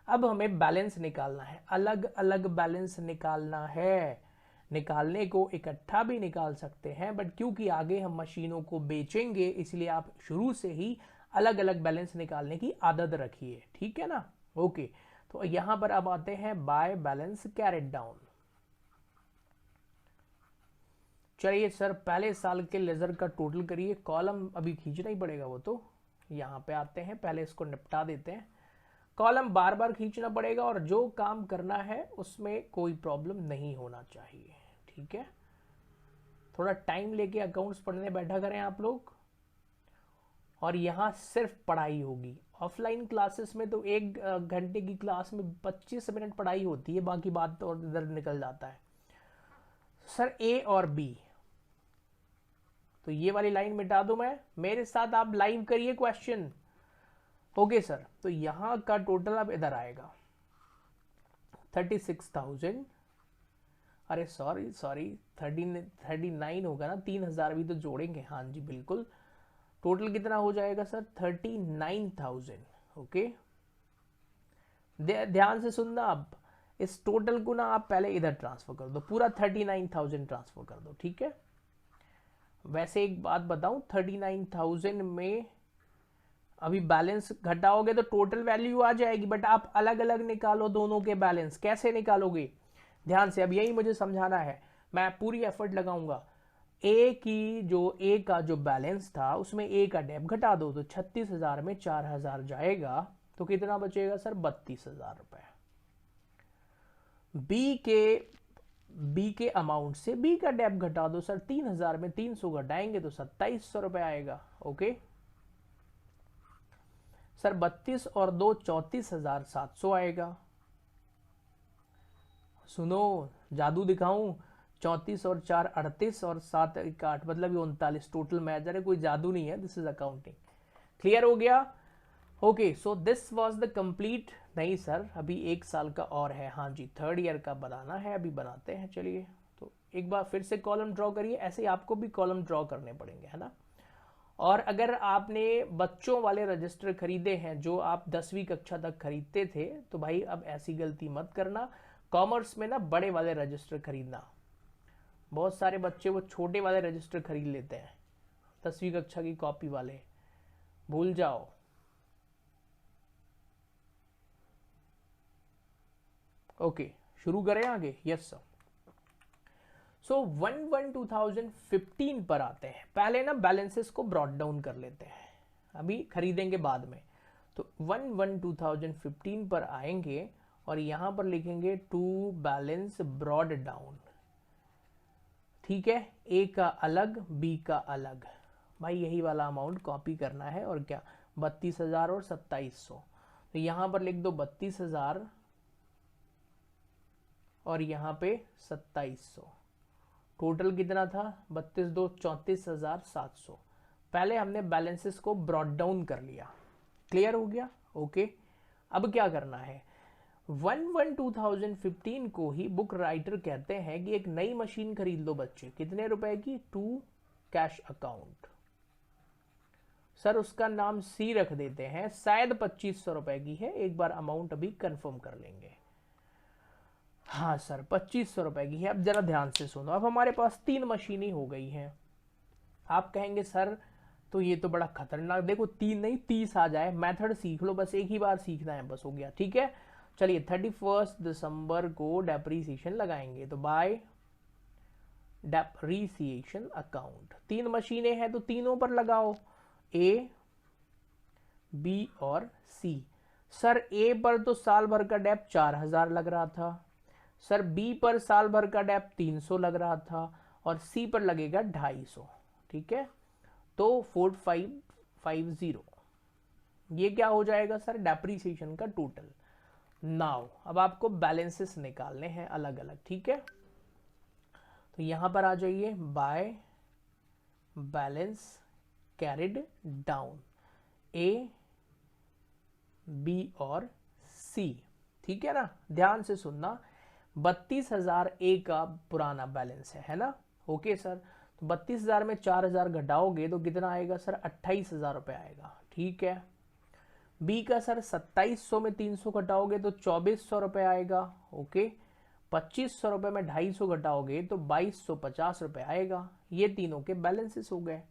अब हमें बैलेंस निकालना है, अलग अलग बैलेंस निकालना है। निकालने को इकट्ठा भी निकाल सकते हैं, बट क्योंकि आगे हम मशीनों को बेचेंगे इसलिए आप शुरू से ही अलग अलग बैलेंस निकालने की आदत रखिए, ठीक है ना। ओके, तो यहां पर अब आते हैं बाय बैलेंस कैरिड डाउन। चलिए सर पहले साल के लेजर का टोटल करिए, कॉलम अभी खींचना ही पड़ेगा, वो तो यहां पे आते हैं, पहले इसको निपटा देते हैं। कॉलम बार बार खींचना पड़ेगा और जो काम करना है उसमें कोई प्रॉब्लम नहीं होना चाहिए, ठीक है। थोड़ा टाइम लेके अकाउंट्स पढ़ने बैठा करें आप लोग, और यहाँ सिर्फ पढ़ाई होगी। ऑफलाइन क्लासेस में तो 1 घंटे की क्लास में 25 मिनट पढ़ाई होती है, बाकी बात तो इधर निकल जाता है। सर ए और बी, तो ये वाली लाइन मिटा दूं मैं, मेरे साथ आप लाइव करिए क्वेश्चन। ओके सर, तो यहां का टोटल अब इधर आएगा 36,000, अरे सॉरी 39 होगा ना, 3,000 भी तो जोड़ेंगे, हाँ जी बिल्कुल। टोटल कितना हो जाएगा सर, 39,000। ओके, ध्यान से सुनना, अब इस टोटल को ना आप पहले इधर ट्रांसफर कर दो, पूरा 39,000 ट्रांसफर कर दो, ठीक है। वैसे एक बात बताऊं, 39,000 में अभी बैलेंस घटाओगे तो टोटल वैल्यू आ जाएगी, बट आप अलग अलग निकालो दोनों के बैलेंस, कैसे निकालोगे ध्यान से, अब यही मुझे समझाना है, मैं पूरी एफर्ट लगाऊंगा। ए का जो बैलेंस था उसमें ए का डेप घटा दो, तो 36,000 में 4,000 जाएगा, तो कितना बचेगा सर, 32,000 रुपए। बी के अमाउंट से बी का डेप घटा दो सर, 3,000 में 300 घटाएंगे तो 2,700 रुपए आएगा। ओके सर, 32 और 2 34,700 आएगा। सुनो जादू दिखाऊं, 34 और 4 38 और 7 1 8, मतलब 39 टोटल मैच है, कोई जादू नहीं है, दिस इज अकाउंटिंग। क्लियर हो गया। Okay, so this was the complete, नहीं सर अभी 1 साल का और है, हाँ जी 3rd ईयर का बनाना है, अभी बनाते हैं, चलिए। तो एक बार फिर से कॉलम ड्रॉ करिए, ऐसे ही आपको भी कॉलम ड्रॉ करने पड़ेंगे, है ना। और अगर आपने बच्चों वाले रजिस्टर खरीदे हैं जो आप 10वीं कक्षा तक खरीदते थे, तो भाई अब ऐसी गलती मत करना। कॉमर्स में ना बड़े वाले रजिस्टर खरीदना। बहुत सारे बच्चे वो छोटे वाले रजिस्टर खरीद लेते हैं, 10वीं कक्षा की कॉपी वाले, भूल जाओ। ओके, शुरू करें आगे। Yes sir. सो 1/1/2015 पर आते हैं। पहले ना बैलेंसेस को ब्रॉट डाउन कर लेते हैं, अभी खरीदेंगे बाद में। तो 1/1/2015 पर आएंगे और यहां पर लिखेंगे टू बैलेंस ब्रॉड डाउन। ठीक है, ए का अलग, बी का अलग। भाई यही वाला अमाउंट कॉपी करना है, और क्या, 32,000 और 2700। तो यहां पर लिख दो 32,000 और यहां पे 2700। टोटल कितना था, 32 2 34,700। पहले हमने बैलेंसेस को ब्रॉट डाउन कर लिया, क्लियर हो गया। ओके, अब क्या करना है, 1/1/2015 को ही बुक राइटर कहते हैं कि एक नई मशीन खरीद लो बच्चे, कितने रुपए की, टू कैश अकाउंट। सर उसका नाम सी रख देते हैं, शायद 2500 रुपए की है, एक बार अमाउंट अभी कंफर्म कर लेंगे। हाँ सर 2500 रुपए की है। अब जरा ध्यान से सुनो, अब हमारे पास 3 मशीनें हो गई हैं। आप कहेंगे सर तो ये तो बड़ा खतरनाक, देखो 3 नहीं 30 आ जाए, मेथड सीख लो, बस एक ही बार सीखना है, बस हो गया। ठीक है, चलिए 31 दिसंबर को डेप्रीसिएशन लगाएंगे, तो बाय डेप्रीसिएशन अकाउंट। 3 मशीनें हैं तो तीनों पर लगाओ, ए बी और सी। सर ए पर तो साल भर का डेप 4000 लग रहा था, सर बी पर साल भर का डेप 300 लग रहा था, और सी पर लगेगा 250। ठीक है, तो 4550 ये क्या हो जाएगा सर, डेप्रीसिएशन का टोटल। नाउ अब आपको बैलेंसेस निकालने हैं अलग अलग। ठीक है, तो यहां पर आ जाइए, by balance carried down, A B और सी। ठीक है ना, ध्यान से सुनना, 32,000 ए का पुराना बैलेंस है ना। ओके सर, तो 32,000 में 4,000 घटाओगे तो कितना आएगा सर, 28,000 रुपये आएगा। ठीक है, बी का सर 2700 में 300 घटाओगे तो 2400 रुपये आएगा। ओके, 2500 रुपये में 250 घटाओगे तो 2250 रुपये आएगा। ये तीनों के बैलेंसेस हो गए,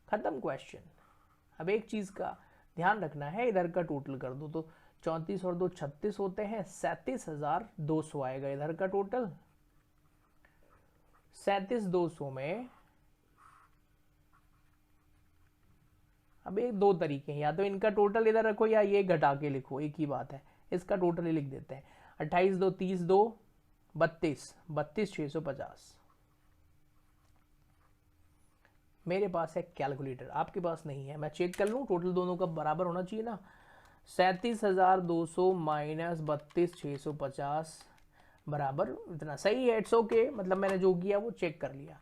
खत्म क्वेश्चन। अब एक चीज का ध्यान रखना है, इधर का टोटल कर दो तो 34 और 2 36 होते हैं, 37,200 आएगा इधर का टोटल। 37,200 में अब एक दो तरीके हैं, या तो इनका टोटल इधर रखो या ये घटा के लिखो, एक ही बात है, इसका टोटल ही लिख देते हैं। 28 2 30 2 32 32,650। मेरे पास है कैलकुलेटर, आपके पास नहीं है, मैं चेक कर लूँ, टोटल दोनों का बराबर होना चाहिए ना। 37,200 माइनस 32,650 बराबर इतना, सही है, इट्स ओके। मतलब मैंने जो किया वो चेक कर लिया।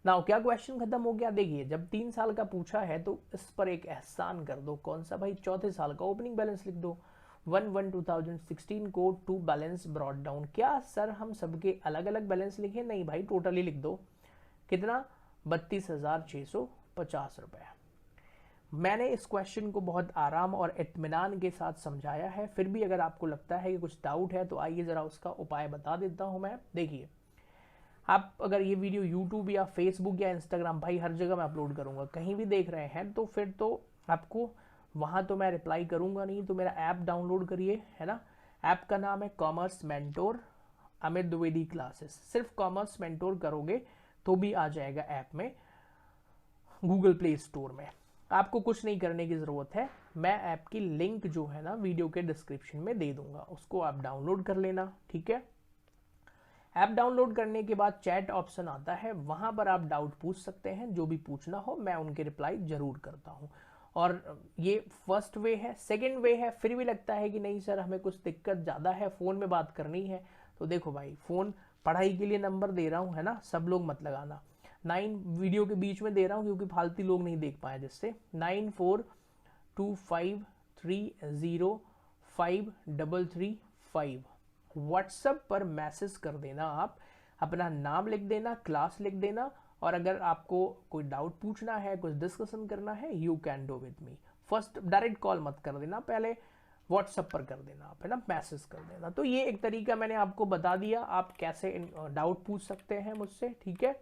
नाउ क्या क्वेश्चन खत्म हो गया। देखिए जब 3 साल का पूछा है तो इस पर एक एहसान कर दो, कौन सा भाई, चौथे साल का ओपनिंग बैलेंस लिख दो। 1/1/2016 को टू बैलेंस ब्रॉट डाउन। क्या सर हम सबके अलग अलग बैलेंस लिखे, नहीं भाई टोटल ही लिख दो। कितना, 32,650 रुपए। मैंने इस क्वेश्चन को बहुत आराम और इत्मीनान के साथ समझाया है, फिर भी अगर आपको लगता है कि कुछ डाउट है तो आइए ज़रा उसका उपाय बता देता हूं मैं। देखिए, आप अगर ये वीडियो यूट्यूब या फेसबुक या इंस्टाग्राम, भाई हर जगह मैं अपलोड करूंगा, कहीं भी देख रहे हैं तो फिर तो आपको वहाँ तो मैं रिप्लाई करूंगा नहीं, तो मेरा ऐप डाउनलोड करिए, है ना। ऐप का नाम है commerce mentor Amit Dwivedi classes. सिर्फ कॉमर्स मेंटोर करोगे तो भी आ जाएगा ऐप में, गूगल प्ले स्टोर में। आपको कुछ नहीं करने की ज़रूरत है, मैं ऐप की लिंक जो है ना वीडियो के डिस्क्रिप्शन में दे दूंगा, उसको आप डाउनलोड कर लेना। ठीक है, ऐप डाउनलोड करने के बाद चैट ऑप्शन आता है, वहां पर आप डाउट पूछ सकते हैं, जो भी पूछना हो मैं उनके रिप्लाई जरूर करता हूं। और ये फर्स्ट वे है। सेकंड वे है, फिर भी लगता है कि नहीं सर हमें कुछ दिक्कत ज़्यादा है, फ़ोन में बात करनी है, तो देखो भाई फ़ोन पढ़ाई के लिए नंबर दे रहा हूँ, है ना, सब लोग मत लगाना। 9 वीडियो के बीच में दे रहा हूँ क्योंकि फालतू लोग नहीं देख पाए, जिससे 9425305335 व्हाट्सएप पर मैसेज कर देना आप अपना नाम लिख देना, क्लास लिख देना, और अगर आपको कोई डाउट पूछना है, कुछ डिस्कशन करना है, you can do with me. First direct call मत कर देना, पहले व्हाट्सएप पर कर देना, आप है ना, मैसेज कर देना। तो ये एक तरीका मैंने आपको बता दिया, आप कैसे डाउट पूछ सकते हैं मुझसे, ठीक है।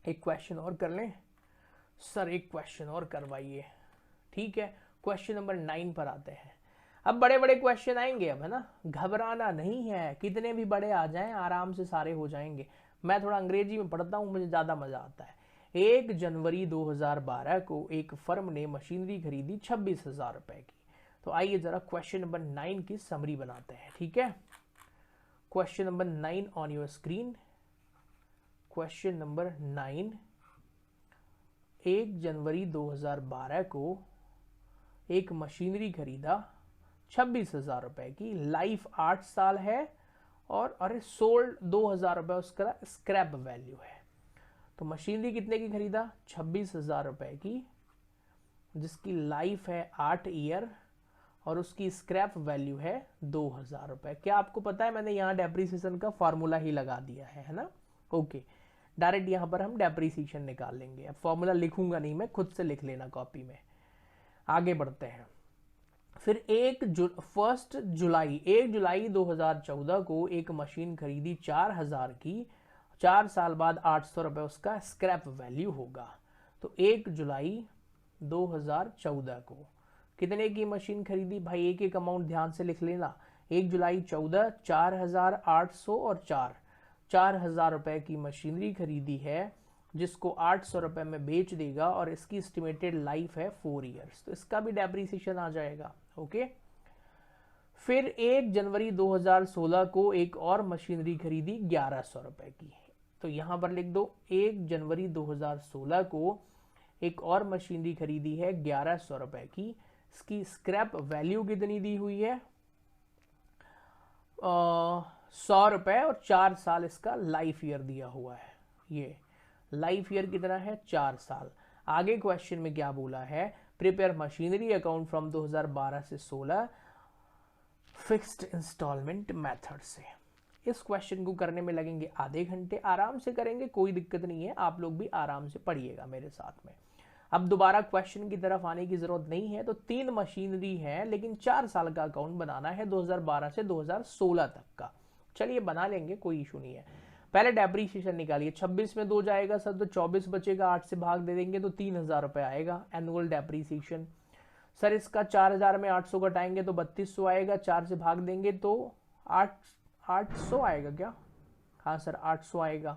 एक क्वेश्चन और कर लें सर, एक क्वेश्चन और करवाइए, ठीक है। क्वेश्चन नंबर 9 पर आते हैं। अब बड़े बड़े क्वेश्चन आएंगे अब, है ना, घबराना नहीं है, कितने भी बड़े आ जाएं आराम से सारे हो जाएंगे। मैं थोड़ा अंग्रेजी में पढ़ता हूं, मुझे ज़्यादा मज़ा आता है। 1 जनवरी 2012 को एक फर्म ने मशीनरी खरीदी 26,000 रुपए की। तो आइए ज़रा क्वेश्चन नंबर 9 की समरी बनाते हैं, ठीक है। Question number 9 on your screen. Question number 9, 1 जनवरी 2012 को एक मशीनरी खरीदा 26,000 रुपए की, लाइफ 8 साल है, और अरे सोल्ड 2,000 रुपए उसका स्क्रैप वैल्यू है। तो मशीनरी कितने की खरीदा? 26,000 रुपए की, जिसकी लाइफ है 8 ईयर, और उसकी स्क्रैप वैल्यू है 2,000 रुपए। क्या आपको पता है, मैंने यहाँ डेप्रीसिएशन का फॉर्मूला ही लगा दिया है ना। ओके, डायरेक्ट यहाँ पर हम डेप्रीसिएशन निकाल लेंगे। अब फॉर्मूला लिखूंगा नहीं मैं, खुद से लिख लेना कॉपी में। आगे बढ़ते हैं। फिर 1 जुलाई 2014 को एक मशीन खरीदी 4,000 की, 4 साल बाद 800 रुपए उसका स्क्रैप वैल्यू होगा। तो 1 जुलाई 2014 को कितने की मशीन खरीदी? भाई एक एक अमाउंट ध्यान से लिख लेना। 1 जुलाई 14, 4,800 और 4,000 रुपए की मशीनरी खरीदी है, जिसको 800 रुपए में बेच देगा, और इसकी एस्टिमेटेड लाइफ है 4 ईयर्स। तो इसका भी डेप्रीसिएशन आ जाएगा। ओके। फिर 1 जनवरी 2016 को एक और मशीनरी खरीदी 1,100 रुपए की। तो यहां पर लिख दो 1 जनवरी 2016 को एक और मशीनरी खरीदी है 1,100 रुपए की। इसकी स्क्रैप वैल्यू कितनी दी हुई है? 100 रुपए, और 4 साल इसका लाइफ ईयर दिया हुआ है। ये लाइफ ईयर कितना है? 4 साल। आगे क्वेश्चन में क्या बोला है? प्रिपेयर मशीनरी अकाउंट फ्रॉम 2012 से 16 फिक्स्ड इंस्टॉलमेंट मेथड से। इस क्वेश्चन को करने में लगेंगे आधे घंटे, आराम से करेंगे, कोई दिक्कत नहीं है। आप लोग भी आराम से पढ़िएगा मेरे साथ में। अब दोबारा क्वेश्चन की तरफ आने की जरूरत नहीं है। तो 3 मशीनरी है, लेकिन 4 साल का अकाउंट बनाना है, 2012 से 2016 तक का। चलिए बना लेंगे, कोई इशू नहीं है। पहले डेप्रीसिएशन निकालिए। 26 में 2 जाएगा सर, तो 24 बचेगा, 8 से भाग दे देंगे तो 3,000 रुपए आएगा एनुअल डेप्रीसिएशन। सर इसका 4,000 में 800 घटाएंगे तो 3200 आएगा, 4 से भाग देंगे तो 800 आएगा क्या? हाँ सर 800 आएगा।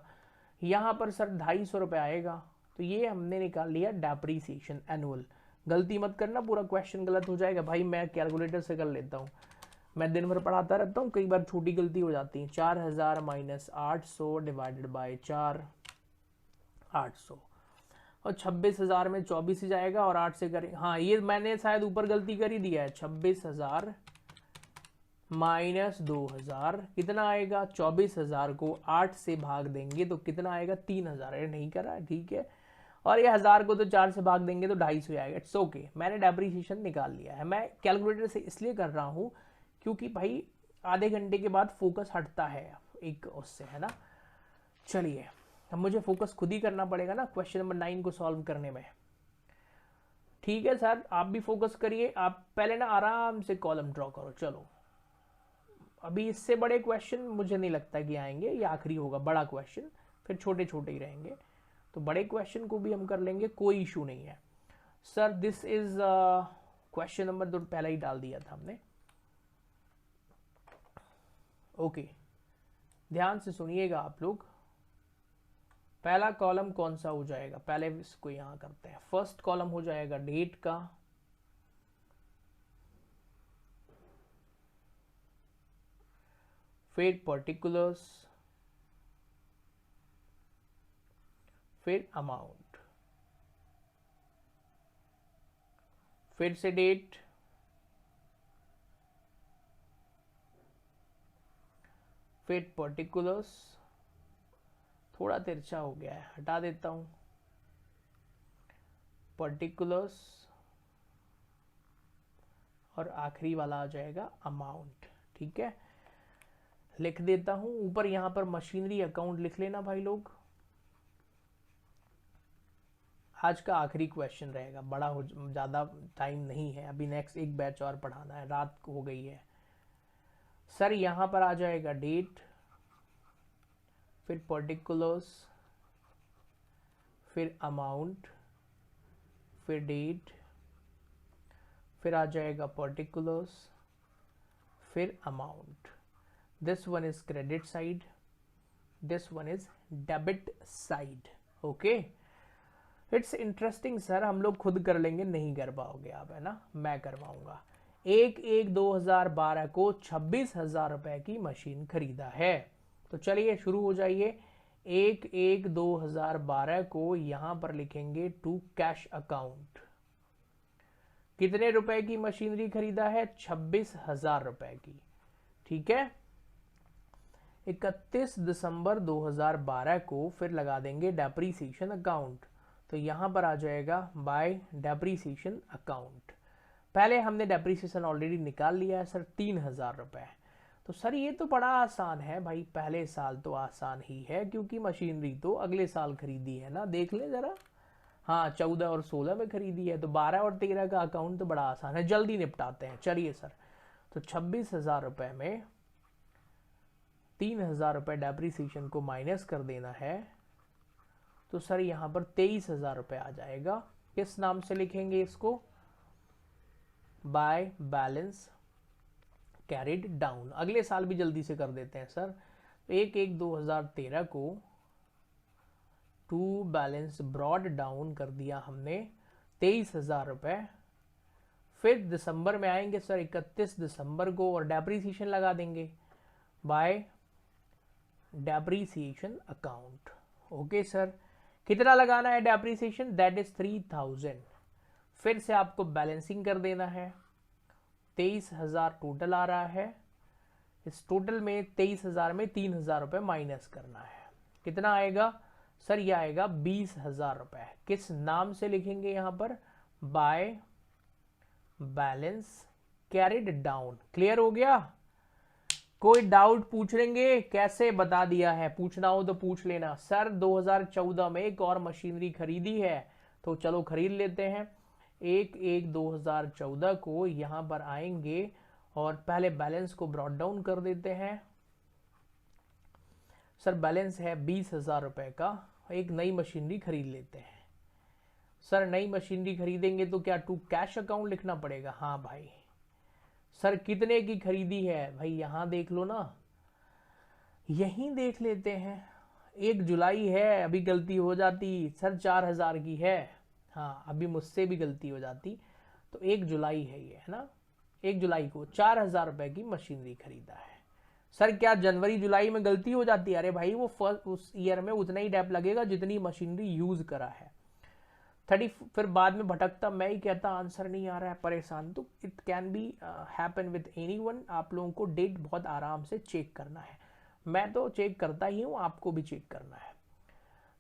यहाँ पर सर 250 रुपए आएगा। तो ये हमने निकाल लिया डेप्रीसिएशन एनुअल। गलती मत करना, पूरा क्वेश्चन गलत हो जाएगा। भाई मैं कैलकुलेटर से कर लेता हूँ, मैं दिन भर पढ़ाता रहता हूँ, कई बार छोटी गलती हो जाती है। 4,000 माइनस 800 डिवाइडेड बाई 4, 800, और 26,000 में 24 ही जाएगा, और 8 से करें, हाँ ये मैंने शायद ऊपर गलती कर ही दिया है। 26,000 माइनस 2,000 कितना आएगा? 24,000 को 8 से भाग देंगे तो कितना आएगा? 3,000। अरे नहीं करा, ठीक है। और ये 1000 को तो 4 से भाग देंगे तो 250 आएगा। इट्स ओके, मैंने डेप्रीसिएशन निकाल लिया है। मैं कैलकुलेटर से इसलिए कर रहा हूँ क्योंकि भाई आधे घंटे के बाद फोकस हटता है एक उससे, है ना। चलिए अब मुझे फोकस खुद ही करना पड़ेगा ना क्वेश्चन नंबर 9 को सॉल्व करने में। ठीक है सर, आप भी फोकस करिए। आप पहले ना आराम से कॉलम ड्रॉ करो। चलो अभी इससे बड़े क्वेश्चन मुझे नहीं लगता कि आएंगे, ये आखिरी होगा बड़ा क्वेश्चन, फिर छोटे छोटे ही रहेंगे। तो बड़े क्वेश्चन को भी हम कर लेंगे, कोई इशू नहीं है। Sir this is question number 2 पहले ही डाल दिया था हमने। ओके ध्यान से सुनिएगा आप लोग। पहला कॉलम कौन सा हो जाएगा? पहले इसको यहां करते हैं। फर्स्ट कॉलम हो जाएगा डेट का, फिर पर्टिकुलर्स, फिर अमाउंट, फिर से डेट, फिर पर्टिकुलर्स। थोड़ा तिरछा हो गया है, हटा देता हूं। पर्टिकुलर्स, और आखिरी वाला आ जाएगा अमाउंट। ठीक है, लिख देता हूं, ऊपर यहां पर मशीनरी अकाउंट लिख लेना भाई लोग। आज का आखिरी क्वेश्चन रहेगा, बड़ा हो, ज़्यादा टाइम नहीं है, अभी नेक्स्ट एक बैच और पढ़ाना है, रात हो गई है। सर यहाँ पर आ जाएगा डेट, फिर पर्टिकुलर्स, फिर अमाउंट, फिर डेट, फिर आ जाएगा पर्टिकुलर्स, फिर amount. This one is credit side, this one is debit side. Okay, it's interesting sir, हम लोग खुद कर लेंगे, नहीं कर पाओगे आप, है ना, मैं करवाऊंगा। 1/1/2012 को 26,000 रुपए की मशीन खरीदा है। तो चलिए शुरू हो जाइए। 1/1/2012 को यहां पर लिखेंगे टू कैश अकाउंट। कितने रुपए की मशीनरी खरीदा है? 26,000 रुपए की। ठीक है, 31 दिसंबर 2012 को फिर लगा देंगे डेप्रीसिएशन अकाउंट। तो यहां पर आ जाएगा बाय डेप्रीसिएशन अकाउंट। पहले हमने डेप्रीसिएशन ऑलरेडी निकाल लिया है सर, 3,000 रुपए। तो सर ये तो बड़ा आसान है भाई, पहले साल तो आसान ही है क्योंकि मशीनरी तो अगले साल खरीदी है ना, देख ले जरा। हाँ, 14 और 16 में खरीदी है, तो 12 और 13 का अकाउंट तो बड़ा आसान है, जल्दी निपटाते हैं। चलिए सर, तो 26,000 रुपए में 3,000 रुपए डेप्रीसिएशन को माइनस कर देना है, तो सर यहाँ पर 23,000 रुपए आ जाएगा। किस नाम से लिखेंगे इसको? Bye balance carried down. अगले साल भी जल्दी से कर देते हैं सर। 1/1/2013 को टू बैलेंस ब्रॉड डाउन कर दिया हमने 23,000 रुपए। फिर दिसंबर में आएंगे सर 31 दिसंबर को और डेप्रीसिएशन लगा देंगे by depreciation account. Okay sir, कितना लगाना है डेप्रीसिएशन? That is 3,000। फिर से आपको बैलेंसिंग कर देना है। 23,000 टोटल आ रहा है, इस टोटल में 23,000 में 3,000 रुपए माइनस करना है। कितना आएगा सर? ये आएगा 20,000 रुपए। किस नाम से लिखेंगे यहां पर? Bye balance carried down. Clear हो गया? कोई डाउट पूछ लेंगे? कैसे बता दिया है, पूछना हो तो पूछ लेना। सर 2014 में एक और मशीनरी खरीदी है, तो चलो खरीद लेते हैं। 1/1/2014 को यहां पर आएंगे और पहले बैलेंस को ब्रॉड डाउन कर देते हैं। सर बैलेंस है 20,000 रुपए का, एक नई मशीनरी खरीद लेते हैं। सर नई मशीनरी खरीदेंगे तो क्या टू कैश अकाउंट लिखना पड़ेगा? हाँ भाई। सर कितने की खरीदी है? भाई यहां देख लो ना, यहीं देख लेते हैं। 1 जुलाई है, अभी गलती हो जाती सर 4,000 की है। हाँ, अभी मुझसे भी गलती हो जाती, तो 1 जुलाई है ये, है ना। 1 जुलाई को 4,000 रुपए की मशीनरी खरीदा है। सर क्या जनवरी जुलाई में गलती हो जाती है? अरे भाई वो फर्स्ट उस ईयर में उतना ही डेप लगेगा जितनी मशीनरी यूज करा है। 30 फिर बाद में भटकता मैं ही कहता आंसर नहीं आ रहा है, परेशान। तो it can be happen with anyone. आप लोगों को डेट बहुत आराम से चेक करना है, मैं तो चेक करता ही हूँ, आपको भी चेक करना है।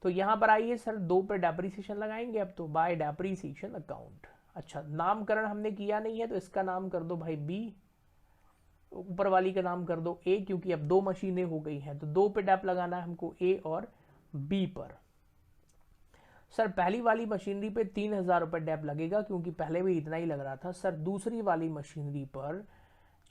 तो यहाँ पर आइए सर, 2 पे डेप्रीसिएशन लगाएंगे अब तो, बाय डेप्रीसिएशन अकाउंट। अच्छा, नामकरण हमने किया नहीं है तो इसका नाम कर दो भाई बी, ऊपर वाली का नाम कर दो ए, क्योंकि अब 2 मशीनें हो गई हैं तो 2 पे डेप लगाना है हमको, ए और बी पर। सर पहली वाली मशीनरी पे 3,000 रुपए डेप लगेगा क्योंकि पहले भी इतना ही लग रहा था। सर दूसरी वाली मशीनरी पर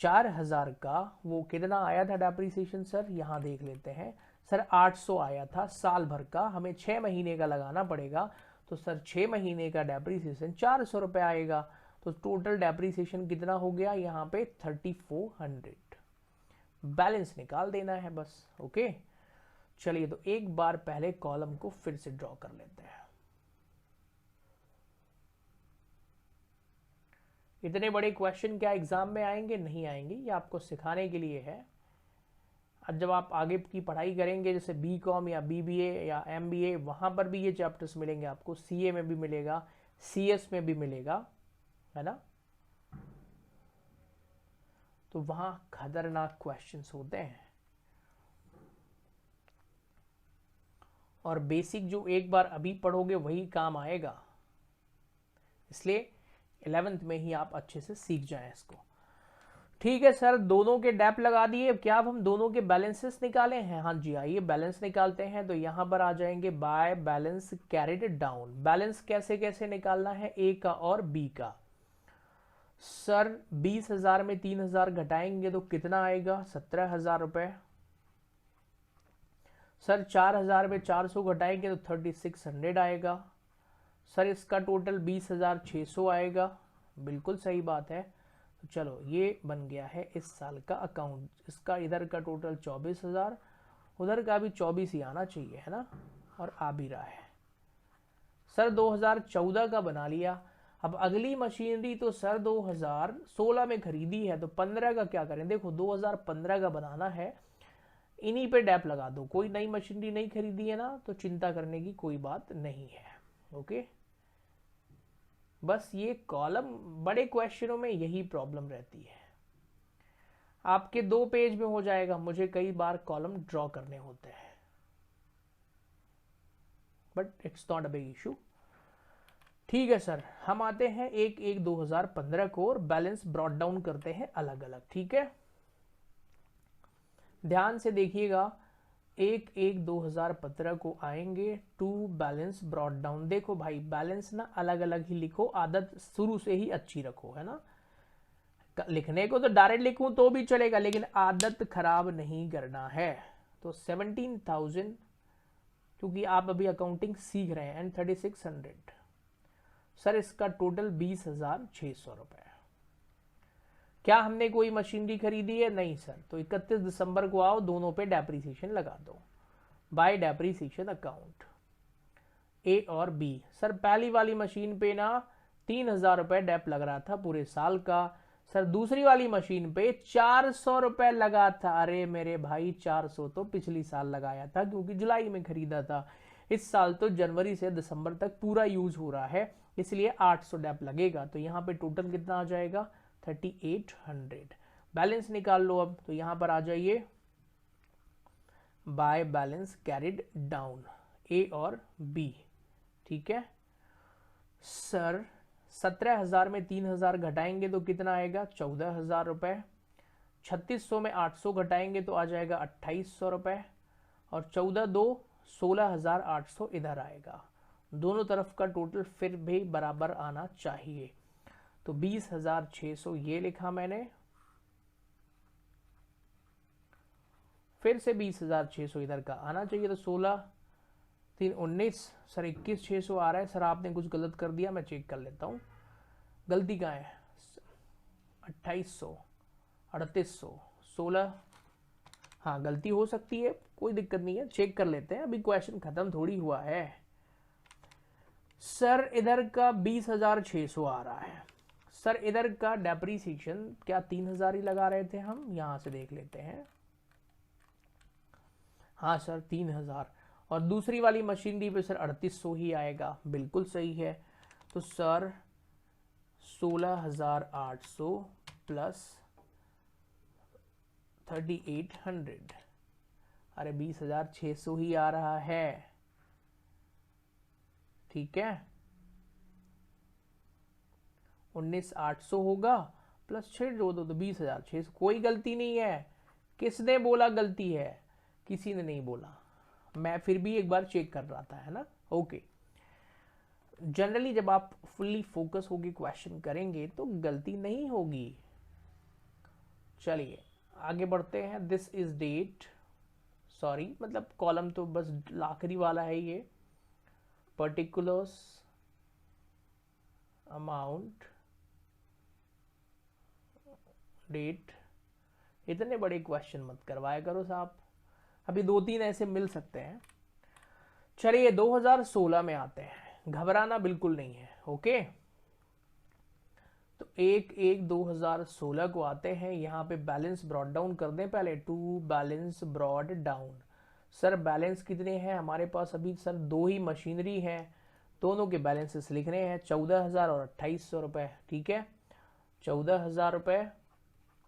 4,000 का वो कितना आया था डेप्रीसिएशन? सर यहाँ देख लेते हैं। सर 800 आया था साल भर का, हमें 6 महीने का लगाना पड़ेगा, तो सर 6 महीने का डेप्रीसिएशन 400 रुपए आएगा। तो टोटल डेप्रीसिएशन कितना हो गया यहाँ पे? 3,400। बैलेंस निकाल देना है बस। ओके, चलिए तो एक बार पहले कॉलम को फिर से ड्रॉ कर लेते हैं। इतने बड़े क्वेश्चन क्या एग्जाम में आएंगे? नहीं आएंगे, ये आपको सिखाने के लिए है। अब जब आप आगे की पढ़ाई करेंगे, जैसे बीकॉम या बीबीए या एमबीए, वहां पर भी ये चैप्टर्स मिलेंगे आपको, सीए में भी मिलेगा, सीएस में भी मिलेगा, है ना। तो वहां खतरनाक क्वेश्चंस होते हैं, और बेसिक जो एक बार अभी पढ़ोगे वही काम आएगा, इसलिए 11th में ही आप अच्छे से सीख जाएं इसको। ठीक है सर, दोनों के डेप लगा दिए, क्या अब हम दोनों के बैलेंसेस निकाले हैं? हाँ जी, आइए बैलेंस निकालते हैं। तो यहाँ पर आ जाएंगे bye balance carried down. Balance कैसे कैसे निकालना है ए का और बी का? सर 20,000 में 3,000 घटाएंगे तो कितना आएगा? 17,000 रुपए। सर 4,000 में 400 घटाएंगे तो 3600 आएगा। सर इसका टोटल 20,600 आएगा। बिल्कुल सही बात है। तो चलो ये बन गया है इस साल का अकाउंट। इसका इधर का टोटल 24,000, उधर का भी 24 ही आना चाहिए, है ना, और आ भी रहा है। सर 2014 का बना लिया। अब अगली मशीनरी तो सर 2016 में खरीदी है, तो 15 का क्या करें? देखो 2015 का बनाना है, इन्हीं पे डैप लगा दो। कोई नई मशीनरी नहीं खरीदी है ना, तो चिंता करने की कोई बात नहीं है। ओके, बस ये कॉलम बड़े क्वेश्चनों में यही प्रॉब्लम रहती है। आपके 2 पेज में हो जाएगा, मुझे कई बार कॉलम ड्रॉ करने होते हैं, but it's not a big issue. ठीक है सर, हम आते हैं 1/1/2015 को और बैलेंस ब्रॉट डाउन करते हैं अलग अलग। ठीक है, ध्यान से देखिएगा। 1/1/2015 को आएंगे टू बैलेंस ब्रॉट डाउन। देखो भाई, बैलेंस ना अलग अलग ही लिखो, आदत शुरू से ही अच्छी रखो, है ना। लिखने को तो डायरेक्ट लिखूं तो भी चलेगा, लेकिन आदत खराब नहीं करना है। तो 17,000, क्योंकि आप अभी अकाउंटिंग सीख रहे हैं, एंड 3600। सर इसका टोटल 20,600 रुपए। क्या हमने कोई मशीनरी खरीदी है? नहीं सर। तो 31 दिसंबर को आओ, दोनों पे डेप्रीसिएशन लगा दो बाय डेप्रीसिएशन अकाउंट ए और बी। सर पहली वाली मशीन पे ना 3,000 रुपए डेप लग रहा था पूरे साल का। सर दूसरी वाली मशीन पे 400 रुपए लगा था। अरे मेरे भाई, 400 तो पिछली साल लगाया था, क्योंकि जुलाई में खरीदा था। इस साल तो जनवरी से दिसंबर तक पूरा यूज हो रहा है, इसलिए 800 डेप लगेगा। तो यहाँ पे टोटल कितना आ जाएगा? 3800। बैलेंस निकाल लो अब। तो यहां पर आ जाइए, बाय बैलेंस कैरिड डाउन ए और बी। ठीक है सर, 17,000 में 3,000 घटाएंगे तो कितना आएगा? 14,000 रुपए। 3600 में 800 घटाएंगे तो आ जाएगा 2800 रुपए, और 14×2 16,800 इधर आएगा। दोनों तरफ का टोटल फिर भी बराबर आना चाहिए। तो 20,600 ये लिखा मैंने, फिर से 20,600 इधर का आना चाहिए। तो 16×3 = 19। सर 21,600 आ रहा है। सर आपने कुछ गलत कर दिया, मैं चेक कर लेता हूँ, गलती कहाँ है? 2800, 3800, 16। हाँ गलती हो सकती है, कोई दिक्कत नहीं है, चेक कर लेते हैं, अभी क्वेश्चन खत्म थोड़ी हुआ है। सर इधर का 20,600 आ रहा है। सर इधर का डेप्रीसिएशन क्या 3,000 ही लगा रहे थे हम? यहां से देख लेते हैं। हाँ सर 3,000, और दूसरी वाली मशीनरी पे सर 3800 ही आएगा। बिल्कुल सही है। तो सर 16,800 प्लस 3800, अरे 20,600 ही आ रहा है। ठीक है, 19,800 होगा प्लस 6 जोड़ दो तो 20,600। कोई गलती नहीं है। किसने बोला गलती है? किसी ने नहीं बोला, मैं फिर भी एक बार चेक कर रहा था, है ना। ओके, जनरली जब आप फुल्ली फोकस होकर क्वेश्चन करेंगे तो गलती नहीं होगी। चलिए आगे बढ़ते हैं। दिस इज डेट, सॉरी मतलब कॉलम तो बस आखिरी वाला है ये। Particulars, amount, date. इतने बड़े क्वेश्चन मत करवाया करो साहब, अभी 2-3 ऐसे मिल सकते हैं। चलिए 2016 में आते हैं, घबराना बिल्कुल नहीं है। ओके, तो 1/1/2016 को आते हैं। यहाँ पे बैलेंस ब्रॉट डाउन कर दें पहले, to balance brought down. Sir balance कितने हैं हमारे पास? अभी सर 2 ही मशीनरी हैं, दोनों के बैलेंसेस लिख रहे हैं, 14,000 और 2800 रुपए। ठीक है, 14,000 रुपए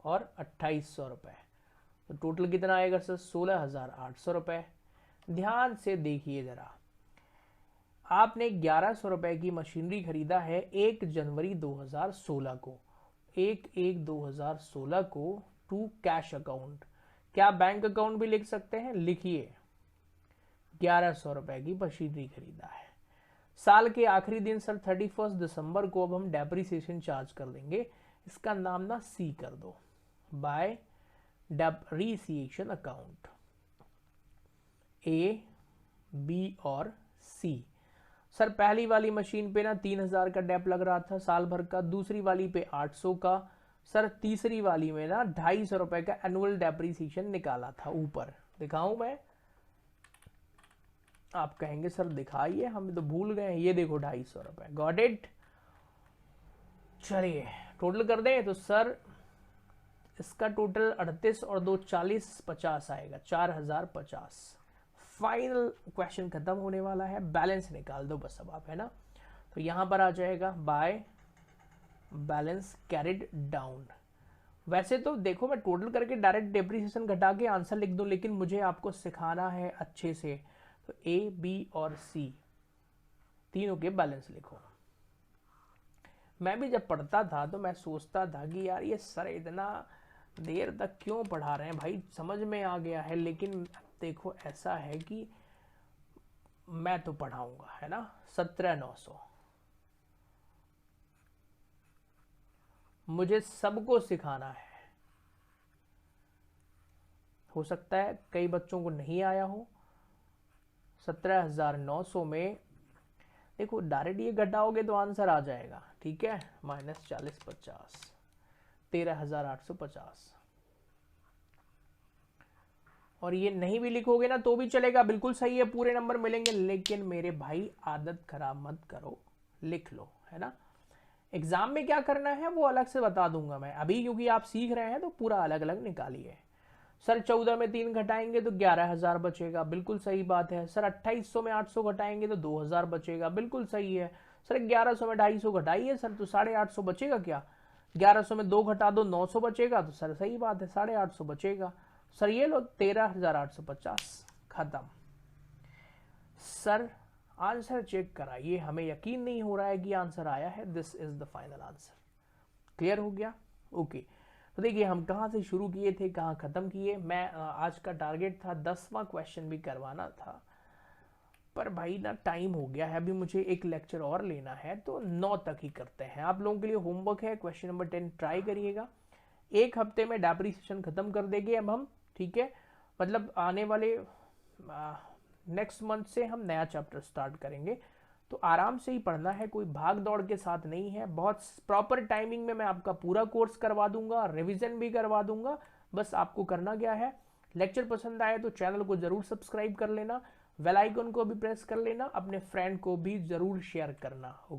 और 2800 रुपए, तो टोटल कितना आएगा सर? 16,800 रुपए। ध्यान से देखिए जरा, आपने 1100 रुपए की मशीनरी खरीदा है 1 जनवरी 2016 को, 1/1/2016 को टू कैश अकाउंट, क्या बैंक अकाउंट भी लिख सकते हैं, लिखिए 1100 रुपए की मशीनरी खरीदा है। साल के आखिरी दिन सर 31 दिसंबर को अब हम डेप्रिसिएशन चार्ज कर देंगे, इसका नाम ना सी कर दो, by depreciation account, A B और सी। सर पहली वाली मशीन पे ना 3000 का डेप लग रहा था साल भर का, दूसरी वाली पे 800 का, सर तीसरी वाली में ना 250 रुपए का एनुअल डेप्रिसिएशन निकाला था। ऊपर दिखाऊं मैं, आप कहेंगे सर दिखाइए, हम तो भूल गए, ये देखो 250 रुपए, गॉट इट। चलिए टोटल कर दें तो सर इसका टोटल 38 और 2 40 50 आएगा, 4050। फाइनल क्वेश्चन खत्म होने वाला है, बैलेंस निकाल दो बस अब आप, है ना। तो यहां पर आ जाएगा बाय बैलेंस कैरिड डाउन। वैसे तो देखो मैं टोटल करके डायरेक्ट डेप्रिसिएशन घटा के आंसर लिख दूं, लेकिन मुझे आपको सिखाना है अच्छे से, तो ए बी और सी तीनों के बैलेंस लिखो। मैं भी जब पढ़ता था तो मैं सोचता था कि यार ये सर इतना देर तक क्यों पढ़ा रहे हैं भाई, समझ में आ गया है, लेकिन देखो ऐसा है कि मैं तो पढ़ाऊंगा, है ना। 17,900 मुझे सबको सिखाना है, हो सकता है कई बच्चों को नहीं आया हो। 17,900 में देखो डायरेक्ट ये घटाओगे तो आंसर आ जाएगा, ठीक है, -40 50 13,850। और ये नहीं भी लिखोगे ना तो भी चलेगा, बिल्कुल सही है, पूरे नंबर मिलेंगे, लेकिन मेरे भाई आदत खराब मत करो, लिख लो, है ना। एग्जाम में क्या करना है वो अलग से बता दूंगा मैं, अभी क्योंकि आप सीख रहे हैं तो पूरा अलग अलग निकालिए। सर 14 में 3 घटाएंगे तो 11,000 बचेगा, बिल्कुल सही बात है। सर 2800 में 800 घटाएंगे तो 2,000 बचेगा, बिल्कुल सही है। सर 1100 में 250 घटाइए सर तो 850 बचेगा, क्या 1100 में 2 घटा दो 900 बचेगा, तो सर सही बात है 850 बचेगा। सर ये लो 13,850, खत्म। सर आंसर चेक कराइए, हमें यकीन नहीं हो रहा है कि आंसर आया है, this is the final answer. Clear हो गया, ओके। तो देखिए हम कहाँ से शुरू किए थे, कहाँ खत्म किए। मैं आज का टारगेट था 10वां क्वेश्चन भी करवाना था, पर भाई ना टाइम हो गया है, अभी मुझे एक लेक्चर और लेना है, तो 9 तक ही करते हैं। आप लोगों के लिए होमवर्क है, क्वेश्चन नंबर 10 ट्राई करिएगा। एक हफ्ते में डेप्रिसिएशन खत्म कर देंगे अब हम, ठीक है, मतलब आने वाले नेक्स्ट मंथ से हम नया चैप्टर स्टार्ट करेंगे। तो आराम से ही पढ़ना है, कोई भाग दौड़ के साथ नहीं है, बहुत प्रॉपर टाइमिंग में मैं आपका पूरा कोर्स करवा दूंगा, रिवीजन भी करवा दूंगा। बस आपको करना क्या है, लेक्चर पसंद आए तो चैनल को जरूर सब्सक्राइब कर लेना, बेल आइकन को भी प्रेस कर लेना, अपने फ्रेंड को भी जरूर शेयर करना।